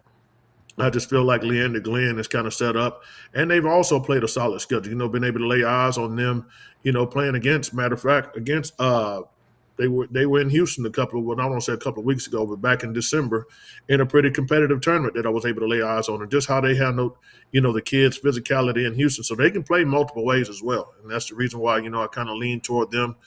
I just feel like Leander Glenn is kind of set up. And they've also played a solid schedule, been able to lay eyes on them, playing against, matter of fact, against they were in Houston I don't want to say a couple of weeks ago, but back in December in a pretty competitive tournament that I was able to lay eyes on, and just how they handled, the kids' physicality in Houston. So they can play multiple ways as well. And that's the reason why, I kind of lean toward them.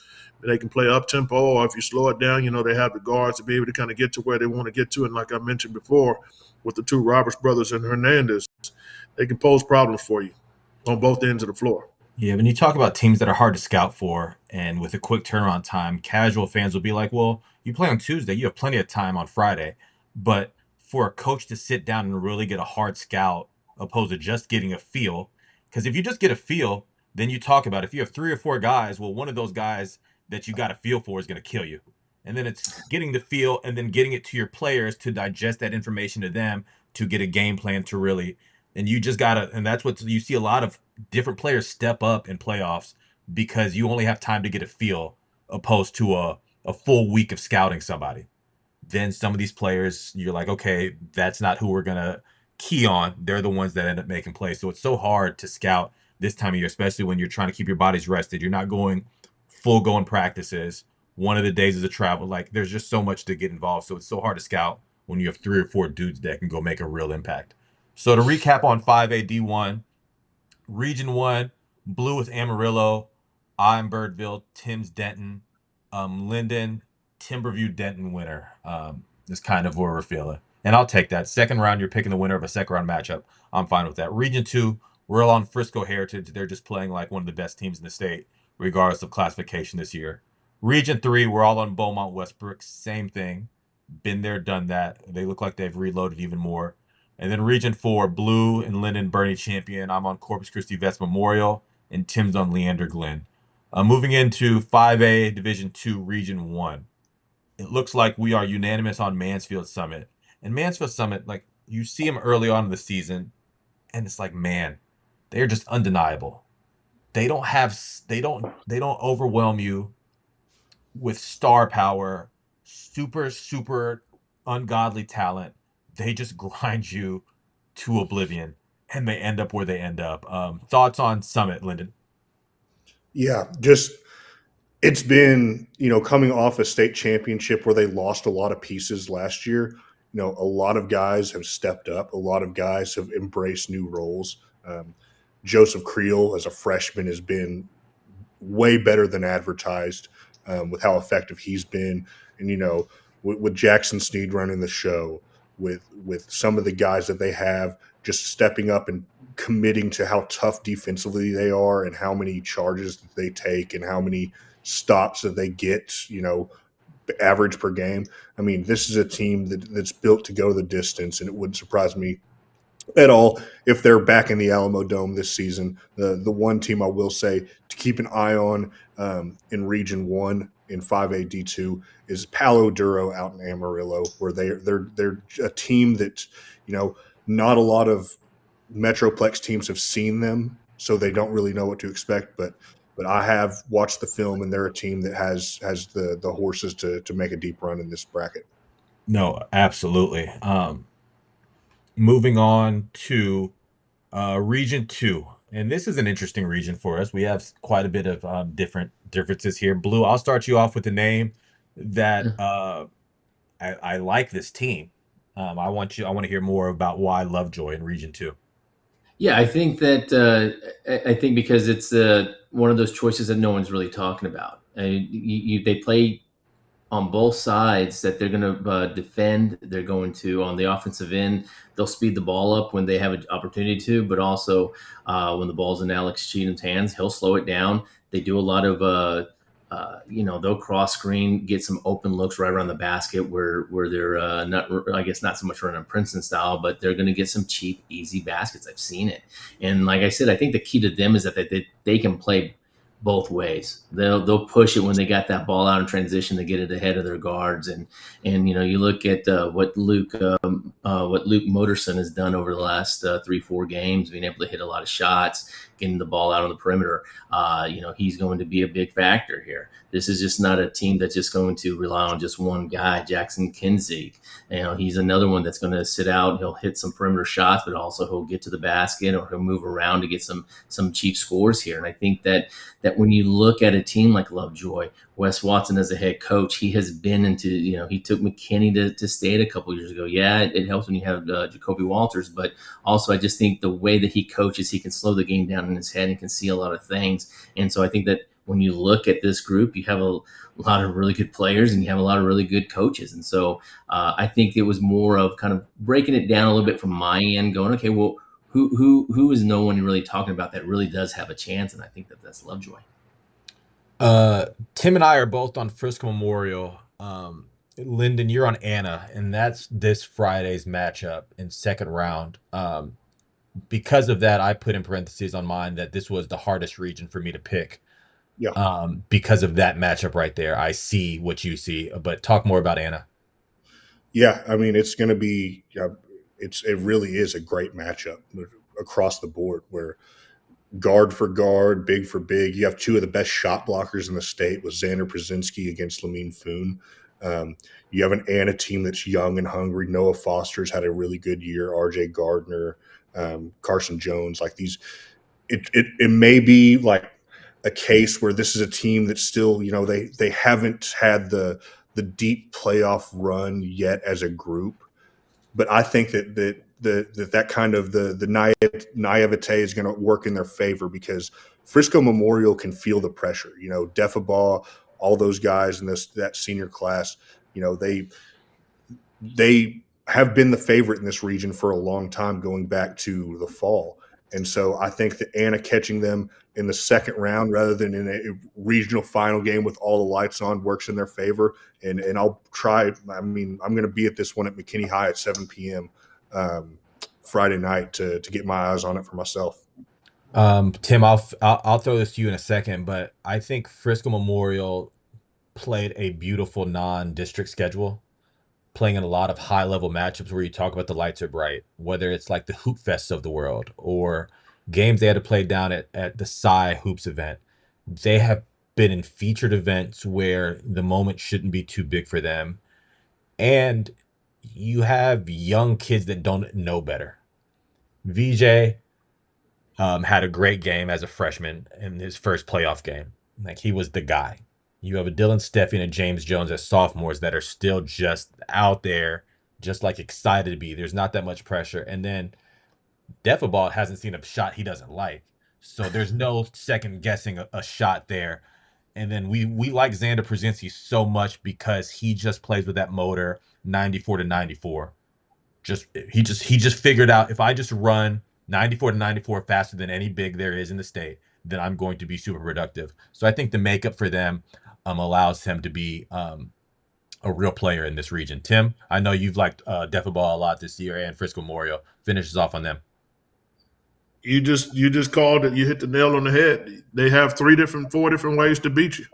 They can play up tempo, or if you slow it down, they have the guards to be able to kind of get to where they want to get to. And like I mentioned before, with the 2 Roberts brothers and Hernandez, they can pose problems for you on both ends of the floor. Yeah, when you talk about teams that are hard to scout for and with a quick turnaround time, casual fans will be like, well, you play on Tuesday, you have plenty of time on Friday. But for a coach to sit down and really get a hard scout opposed to just getting a feel, because if you just get a feel, then you talk about if you have 3 or 4 guys, well, one of those guys that you got a feel for is going to kill you. And then it's getting the feel and then getting it to your players to digest that information to them to get a game plan to really. And you just got to, and that's what you see a lot of different players step up in playoffs because you only have time to get a feel opposed to a full week of scouting somebody. Then some of these players, you're like, okay, that's not who we're going to key on. They're the ones that end up making plays. So it's so hard to scout this time of year, especially when you're trying to keep your bodies rested. You're not going full going practices. One of the days is a travel. Like there's just so much to get involved. So it's so hard to scout when you have 3 or 4 dudes that can go make a real impact. So to recap on 5A D1, Region 1, Blue with Amarillo, I'm Birdville, Tim's Denton, Linden, Timberview Denton winner is kind of where we're feeling. And I'll take that. Second round, you're picking the winner of a second round matchup. I'm fine with that. Region 2, we're all on Frisco Heritage. They're just playing like one of the best teams in the state, regardless of classification this year. Region 3, we're all on Beaumont Westbrook. Same thing. Been there, done that. They look like they've reloaded even more. And then Region 4, Blue and Linden Bernie Champion. I'm on Corpus Christi Vets Memorial, and Tim's on Leander Glenn. Moving into 5A Division 2, Region 1. It looks like we are unanimous on Mansfield Summit. And Mansfield Summit, like you see them early on in the season, and it's like, man, they're just undeniable. They don't overwhelm you with star power, super ungodly talent. They just grind you to oblivion, and they end up where they end up. Thoughts on Summit, Linden? Yeah, just it's been, coming off a state championship where they lost a lot of pieces last year. A lot of guys have stepped up. A lot of guys have embraced new roles. Joseph Creel as a freshman has been way better than advertised with how effective he's been. And, with Jackson Sneed running the show, with some of the guys that they have just stepping up and committing to how tough defensively they are and how many charges that they take and how many stops that they get, average per game. I mean, this is a team that's built to go the distance, and it wouldn't surprise me at all if they're back in the Alamo Dome this season. The one team I will say to keep an eye on in Region 1 in 5A D2 is Palo Duro out in Amarillo, where they're a team that, not a lot of Metroplex teams have seen them, so they don't really know what to expect. But I have watched the film, and they're a team that has the horses to make a deep run in this bracket. No, absolutely. Moving on to Region 2. And this is an interesting region for us. We have quite a bit of differences here. Blue, I'll start you off with a name that I like this team. I want to hear more about why Lovejoy in Region 2. Yeah, I think because it's one of those choices that no one's really talking about. They play on both sides that they're going to defend. They're going to, on the offensive end, they'll speed the ball up when they have an opportunity to, but also when the ball's in Alex Cheatham's hands, he'll slow it down. They do a lot of, they'll cross screen, get some open looks right around the basket where they're not so much running Princeton style, but they're going to get some cheap, easy baskets. I've seen it. And like I said, I think the key to them is that they can play both ways. They'll push it when they got that ball out in transition to get it ahead of their guards, and you look at what Luke Motorson has done over the last 3-4 games, being able to hit a lot of shots, getting the ball out on the perimeter. He's going to be a big factor here. This is just not a team that's just going to rely on just one guy, Jackson Kinzig. He's another one that's going to sit out. He'll hit some perimeter shots, but also he'll get to the basket or he'll move around to get some cheap scores here. And I think that when you look at a team like Lovejoy, Wes Watson as a head coach, he has been into, he took McKinney to state a couple years ago. Yeah, it helps when you have Jacoby Walters, but also I just think the way that he coaches, he can slow the game down in his head and can see a lot of things. And so I think that when you look at this group, you have a lot of really good players and you have a lot of really good coaches. And so I think it was more of kind of breaking it down a little bit from my end, going, okay, well, who is no one really talking about that really does have a chance? And I think that's Lovejoy. Tim and I are both on Frisco Memorial. Lyndon, you're on Anna, and that's this Friday's matchup in second round. Because of that, I put in parentheses on mine that this was the hardest region for me to pick. Yeah. Because of that matchup right there. I see what you see, but talk more about Anna. Yeah, I mean, it's going to be it really is a great matchup across the board where guard for guard, big for big. You have two of the best shot blockers in the state with Xander Brzezinski against Lamine Foon. You have an Anna team that's young and hungry. Noah Foster's had a really good year. RJ Gardner, Carson Jones, like these. It may be like a case where this is a team that still, they haven't had the deep playoff run yet as a group, but I think that kind of the naivete is going to work in their favor because Frisco Memorial can feel the pressure. Defaball, all those guys in that senior class, they have been the favorite in this region for a long time, going back to the fall. And so I think that Anna catching them in the second round rather than in a regional final game with all the lights on works in their favor. And I'll try. I mean, I'm going to be at this one at McKinney High at 7 p.m. Friday night to get my eyes on it for myself. Tim, I'll throw this to you in a second, but I think Frisco Memorial played a beautiful non-district schedule, playing in a lot of high-level matchups where you talk about the lights are bright, whether it's like the Hoop Fests of the world or games they had to play down at the Psy Hoops event. They have been in featured events where the moment shouldn't be too big for them. And you have young kids that don't know better. VJ had a great game as a freshman in his first playoff game. Like, he was the guy. You have a Dylan Steffi and a James Jones as sophomores that are still just out there, just like excited to be. There's not that much pressure. And then Defaball hasn't seen a shot he doesn't like. So there's no second guessing a shot there. And then we like Xander Brzezinski so much because he just plays with that motor 94 to 94. He just figured out, if I just run 94 to 94 faster than any big there is in the state, then I'm going to be super productive. So I think the makeup for them allows him to be a real player in this region. Tim, I know you've liked Defaball a lot this year, and Frisco Memorial. Finishes off on them. You just called it. You hit the nail on the head. They have 4 different ways to beat you.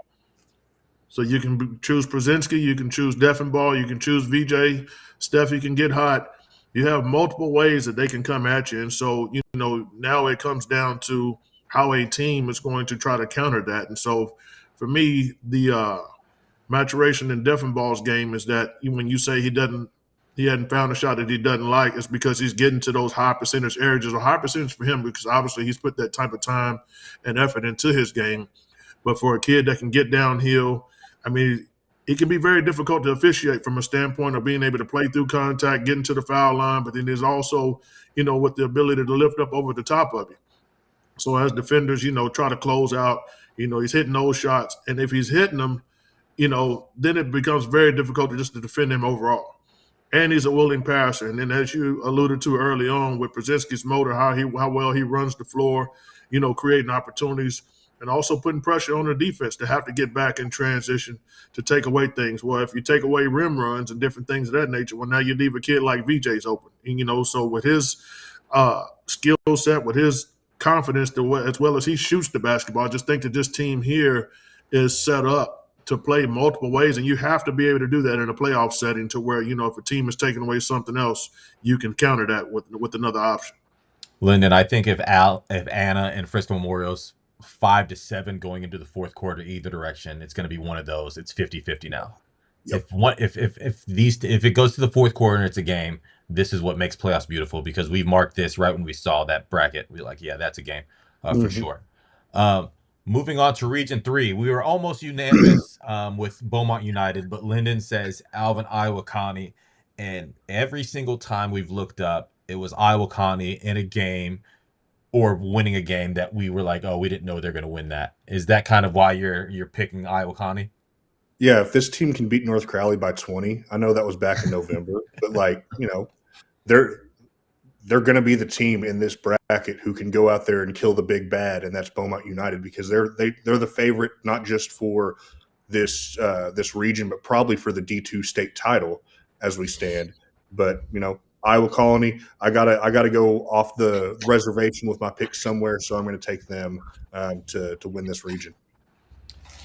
So you can choose Brzezinski, you can choose Defenball, you can choose VJ, Steffi can get hot. You have multiple ways that they can come at you. And so, now it comes down to how a team is going to try to counter that. And so for me, the maturation in Defenball's game is that when you say he hadn't found a shot that he doesn't like, it's because he's getting to those high percentage areas, or high percentage for him because obviously he's put that type of time and effort into his game. But for a kid that can get downhill, I mean, it can be very difficult to officiate from a standpoint of being able to play through contact, getting to the foul line, but then there's also, with the ability to lift up over the top of it. So as defenders, try to close out, he's hitting those shots. And if he's hitting them, then it becomes very difficult to defend him overall. And he's a willing passer. And then as you alluded to early on with Brzezinski's motor, how well he runs the floor, creating opportunities, and also putting pressure on the defense to have to get back in transition to take away things. Well, if you take away rim runs and different things of that nature, well, now you leave a kid like VJ's open. And, so with his skill set, with his confidence as well as he shoots the basketball. I just think that this team here is set up to play multiple ways, and you have to be able to do that in a playoff setting to where, if a team is taking away something else, you can counter that with another option. Lyndon, I think if Anna and Frisco Memorial's 5-7 going into the fourth quarter either direction, it's going to be one of those. It's 50-50 now. Yep. If it goes to the fourth quarter and it's a game, this is what makes playoffs beautiful, because we marked this right when we saw that bracket. We're like, yeah, that's a game for sure. Moving on to Region 3, we were almost unanimous with Beaumont United, but Lyndon says Alvin Iwakani, and every single time we've looked up, it was Iwakani in a game or winning a game that we were like, oh, we didn't know they're going to win that. Is that kind of why you're picking Iwakani? Yeah, if this team can beat North Crowley by 20, I know that was back in November, but they're going to be the team in this bracket who can go out there and kill the big bad, and that's Beaumont United, because they're the favorite not just for this region, but probably for the D2 state title as we stand. But Iowa Colony, I gotta go off the reservation with my pick somewhere, so I'm going to take them to win this region.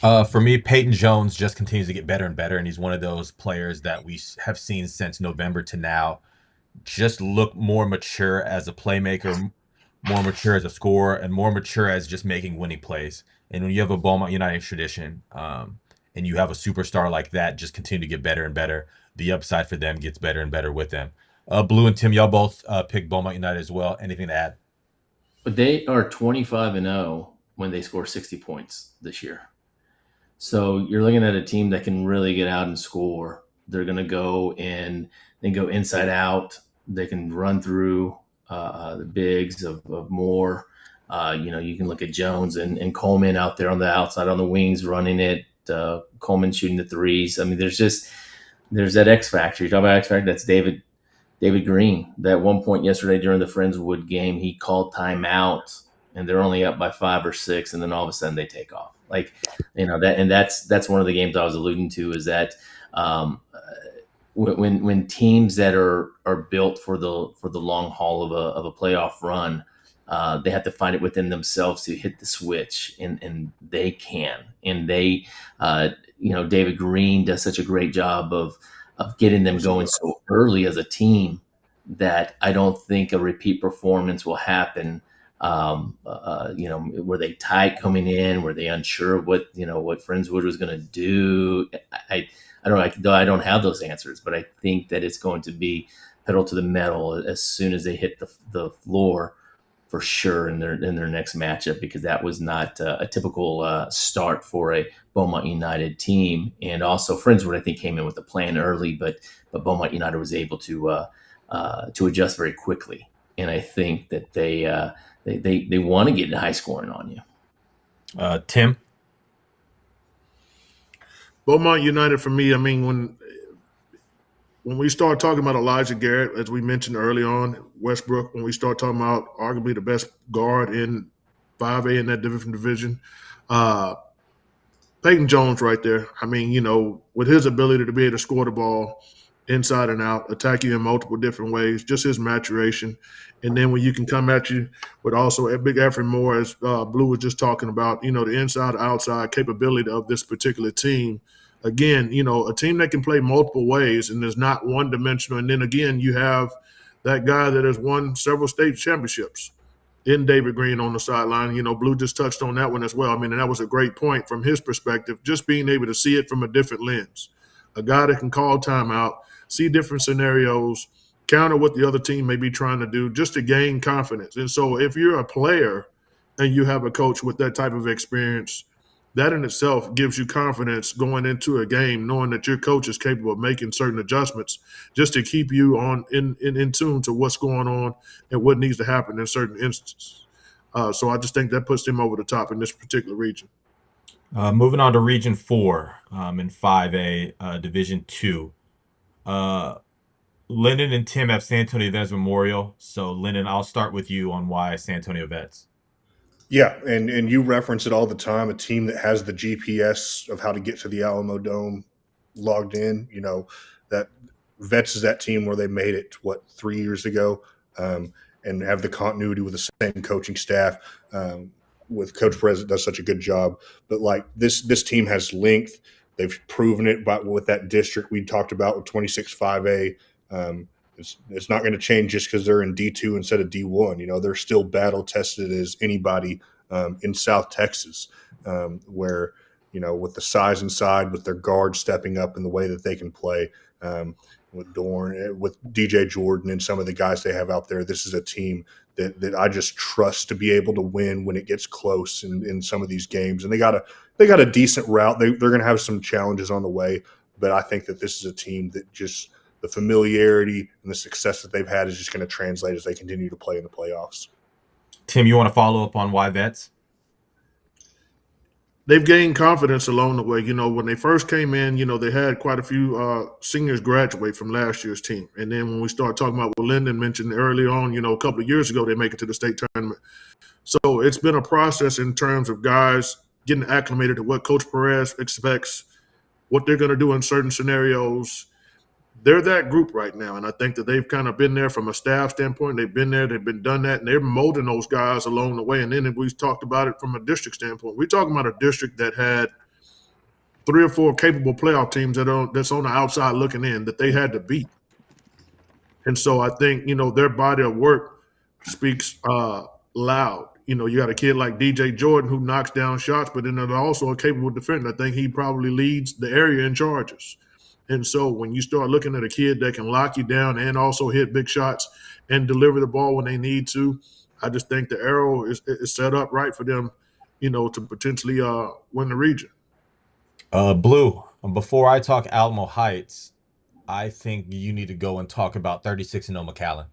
For me, Peyton Jones just continues to get better and better, and he's one of those players that we have seen since November to now just look more mature as a playmaker, more mature as a scorer, and more mature as just making winning plays. And when you have a Beaumont United tradition, and you have a superstar like that just continue to get better and better, the upside for them gets better and better with them. Blue and Tim, y'all both picked Beaumont United as well. Anything to add? But they are 25-0 when they score 60 points this year. So you're looking at a team that can really get out and score. They're going to go and they go inside out. They can run through the bigs of Moore. You can look at Jones and Coleman out there on the outside on the wings running it. Coleman shooting the threes. I mean, there's that X factor. You talk about X factor. That's David Green. That one point yesterday during the Friendswood game, he called timeout, and they're only up by 5 or 6, and then all of a sudden they take off. That's one of the games I was alluding to, is that when teams that are built for the long haul of a playoff run, they have to find it within themselves to hit the switch, and they can. And they, David Green does such a great job of getting them going so early as a team that I don't think a repeat performance will happen. Were they tight coming in? Were they unsure of what Friendswood was going to do? I don't know. I don't have those answers, but I think that it's going to be pedal to the metal as soon as they hit the floor, for sure, in their next matchup, because that was not a typical start for a Beaumont United team. And also Friendswood, I think, came in with a plan early, but Beaumont United was able to adjust very quickly. And I think that they want to get high scoring on you. Tim? Beaumont United for me, I mean, when we start talking about Elijah Garrett, as we mentioned early on, Westbrook, when we start talking about arguably the best guard in 5A in that different division, Peyton Jones right there. I mean, with his ability to be able to score the ball inside and out, attack you in multiple different ways, just his maturation. And then when you can come at you with also a big effort more, as Blue was just talking about, the inside-outside capability of this particular team. Again, a team that can play multiple ways and is not one-dimensional. And then, again, you have that guy that has won several state championships in David Green on the sideline. Blue just touched on that one as well. I mean, and that was a great point from his perspective, just being able to see it from a different lens. A guy that can call timeout, see different scenarios, counter what the other team may be trying to do, just to gain confidence. And so if you're a player and you have a coach with that type of experience, that in itself gives you confidence going into a game, knowing that your coach is capable of making certain adjustments just to keep you in tune to what's going on and what needs to happen in certain instances. So I just think that puts them over the top in this particular region. Moving on to Region 4 in 5A, Division 2. Lyndon and Tim have San Antonio Vets Memorial. So, Lyndon, I'll start with you on why San Antonio Vets. Yeah, and you reference it all the time, a team that has the GPS of how to get to the Alamo Dome logged in. That Vets is that team where they made it, 3 years ago? and have the continuity with the same coaching staff. With Coach Perez, does such a good job. But like this team has length. They've proven it with that district we talked about with 26-5A. It's not going to change just because they're in D2 instead of D1. You know, they're still battle tested as anybody in South Texas, where, you know, with the size inside, with their guards stepping up in the way that they can play, with Dorn, with DJ Jordan and some of the guys they have out there, this is a team that I just trust to be able to win when it gets close in some of these games. And they got a decent route. They're going to have some challenges on the way, but I think that this is a team that just the familiarity and the success that they've had is just going to translate as they continue to play in the playoffs. Tim, you want to follow up on why Vets? They've gained confidence along the way. You know, when they first came in, you know, they had quite a few seniors graduate from last year's team. And then when we start talking about what Lyndon mentioned early on, you know, a couple of years ago, they make it to the state tournament. So it's been a process in terms of guys getting acclimated to what Coach Perez expects, what they're going to do in certain scenarios. They're that group right now, and I think that they've kind of been there from a staff standpoint. They've been there, they've been done that, and they're molding those guys along the way. And then if we talked about it from a district standpoint, we're talking about a district that had 3 or 4 capable playoff teams that's on the outside looking in that they had to beat. And so I think, you know, their body of work speaks loud. You know, you got a kid like DJ Jordan who knocks down shots, but then they're also a capable defender. I think he probably leads the area in charges. And so when you start looking at a kid that can lock you down and also hit big shots and deliver the ball when they need to, I just think the arrow is set up right for them, you know, to potentially win the region. Blue, before I talk Alamo Heights, I think you need to go and talk about 36-0 McAllen.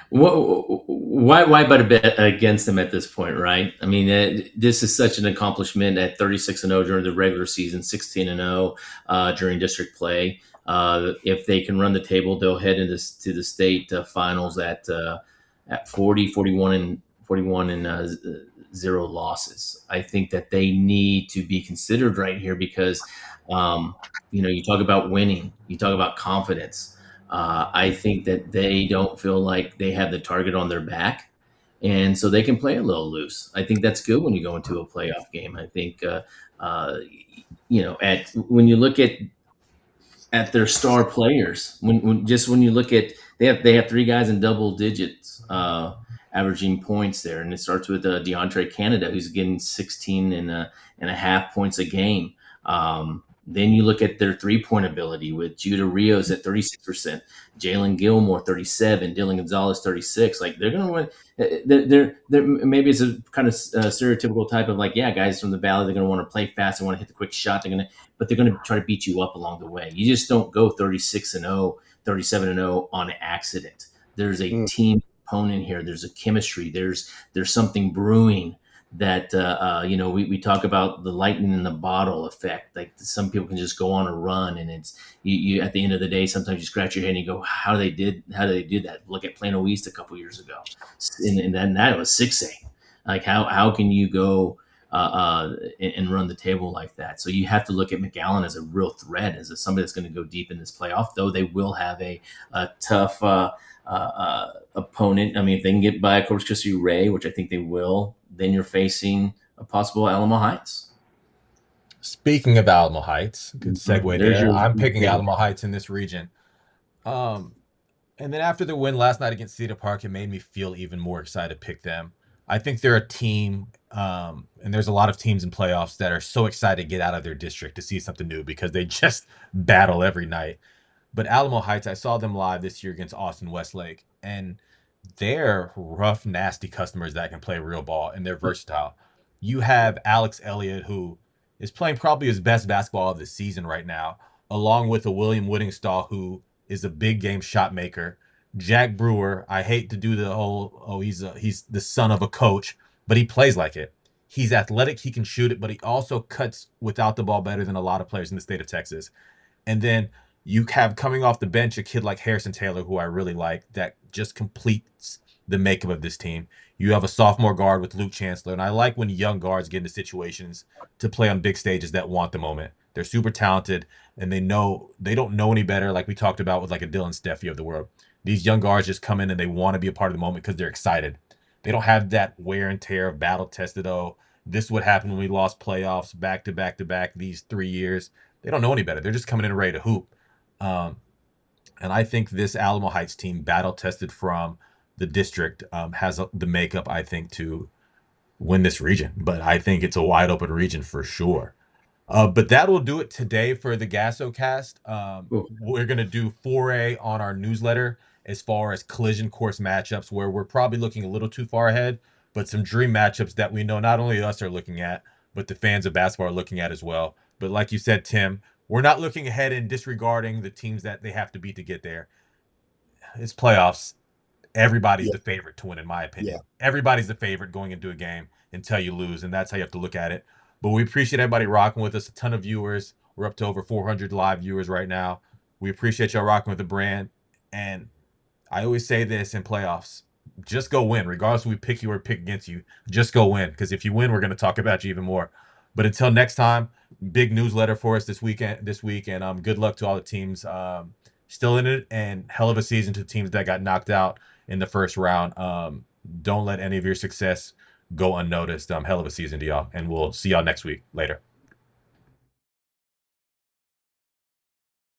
Why but a bet against them at this point, right? I mean, this is such an accomplishment at 36-0 during the regular season, 16-0 during district play. If they can run the table, they'll head into the state finals at 41 and 0 losses. I think that they need to be considered right here because, you know, you talk about winning, you talk about confidence. I think that they don't feel like they have the target on their back, and so they can play a little loose. I think that's good when you go into a playoff game. I think, you know, when you look at their star players, when you look at they have 3 guys in double digits averaging points there, and it starts with DeAndre Canada, who's getting 16 and a half points a game. Then you look at their 3-point ability with Judah Rios at 36%, Jalen Gilmore 37%, Dylan Gonzalez 36%. Like they're going to win. They're maybe it's a kind of stereotypical type of like, yeah, guys from the Valley, they're going to want to play fast, they want to hit the quick shot, but they're going to try to beat you up along the way. You just don't go 36-0, 37-0 on accident. There's a team component here. There's a chemistry. There's something brewing. That you know, we talk about the lightning in the bottle effect. Like some people can just go on a run, and it's you at the end of the day. Sometimes you scratch your head and you go, "How do they do that?" Look at Plano East a couple years ago, and then that was 6A. Like how can you go and run the table like that? So you have to look at McAllen as a real threat, as somebody that's going to go deep in this playoff. Though they will have a tough opponent. I mean, if they can get by Corpus Christi Ray, which I think they will, then you're facing a possible Alamo Heights. Speaking of Alamo Heights, good segue there. I'm picking Alamo Heights in this region. And then after the win last night against Cedar Park, it made me feel even more excited to pick them. I think they're a team, and there's a lot of teams in playoffs that are so excited to get out of their district to see something new because they just battle every night. But Alamo Heights, I saw them live this year against Austin Westlake, and they're rough, nasty customers that can play real ball, and they're versatile. You have Alex Elliott, who is playing probably his best basketball of the season right now, along with a William Whittingstall, who is a big game shot maker. Jack Brewer, I hate to do the whole, he's the son of a coach, but he plays like it. He's athletic, he can shoot it, but he also cuts without the ball better than a lot of players in the state of Texas. And then you have coming off the bench a kid like Harrison Taylor, who I really like, that just completes the makeup of this team. You have a sophomore guard with Luke Chancellor, and I like when young guards get into situations to play on big stages that want the moment. They're super talented, and they don't know any better, like we talked about with like a Dylan Steffi of the world. These young guards just come in and they want to be a part of the moment because they're excited. They don't have that wear and tear of battle tested. Oh, this is what happened when we lost playoffs back to back to back these 3 years. They don't know any better. They're just coming in ready to hoop. Um, and I think this Alamo Heights team, battle tested from the district, has the makeup, I think, to win this region. But I think it's a wide open region for sure. But that will do it today for the Gasso cast. Cool. We're going to do foray on our newsletter as far as collision course matchups, where we're probably looking a little too far ahead, but some dream matchups that we know not only us are looking at, but the fans of basketball are looking at as well. But like you said, Tim, we're not looking ahead and disregarding the teams that they have to beat to get there. It's playoffs. Everybody's Yeah. the favorite to win, in my opinion. Yeah. Everybody's the favorite going into a game until you lose, and that's how you have to look at it. But we appreciate everybody rocking with us. A ton of viewers. We're up to over 400 live viewers right now. We appreciate y'all rocking with the brand. And I always say this in playoffs: just go win, regardless if we pick you or pick against you. Just go win, because if you win, we're going to talk about you even more. But until next time, big newsletter for us this week, and good luck to all the teams still in it, and hell of a season to the teams that got knocked out in the first round. Don't let any of your success go unnoticed. Hell of a season to y'all, and we'll see y'all next week. Later.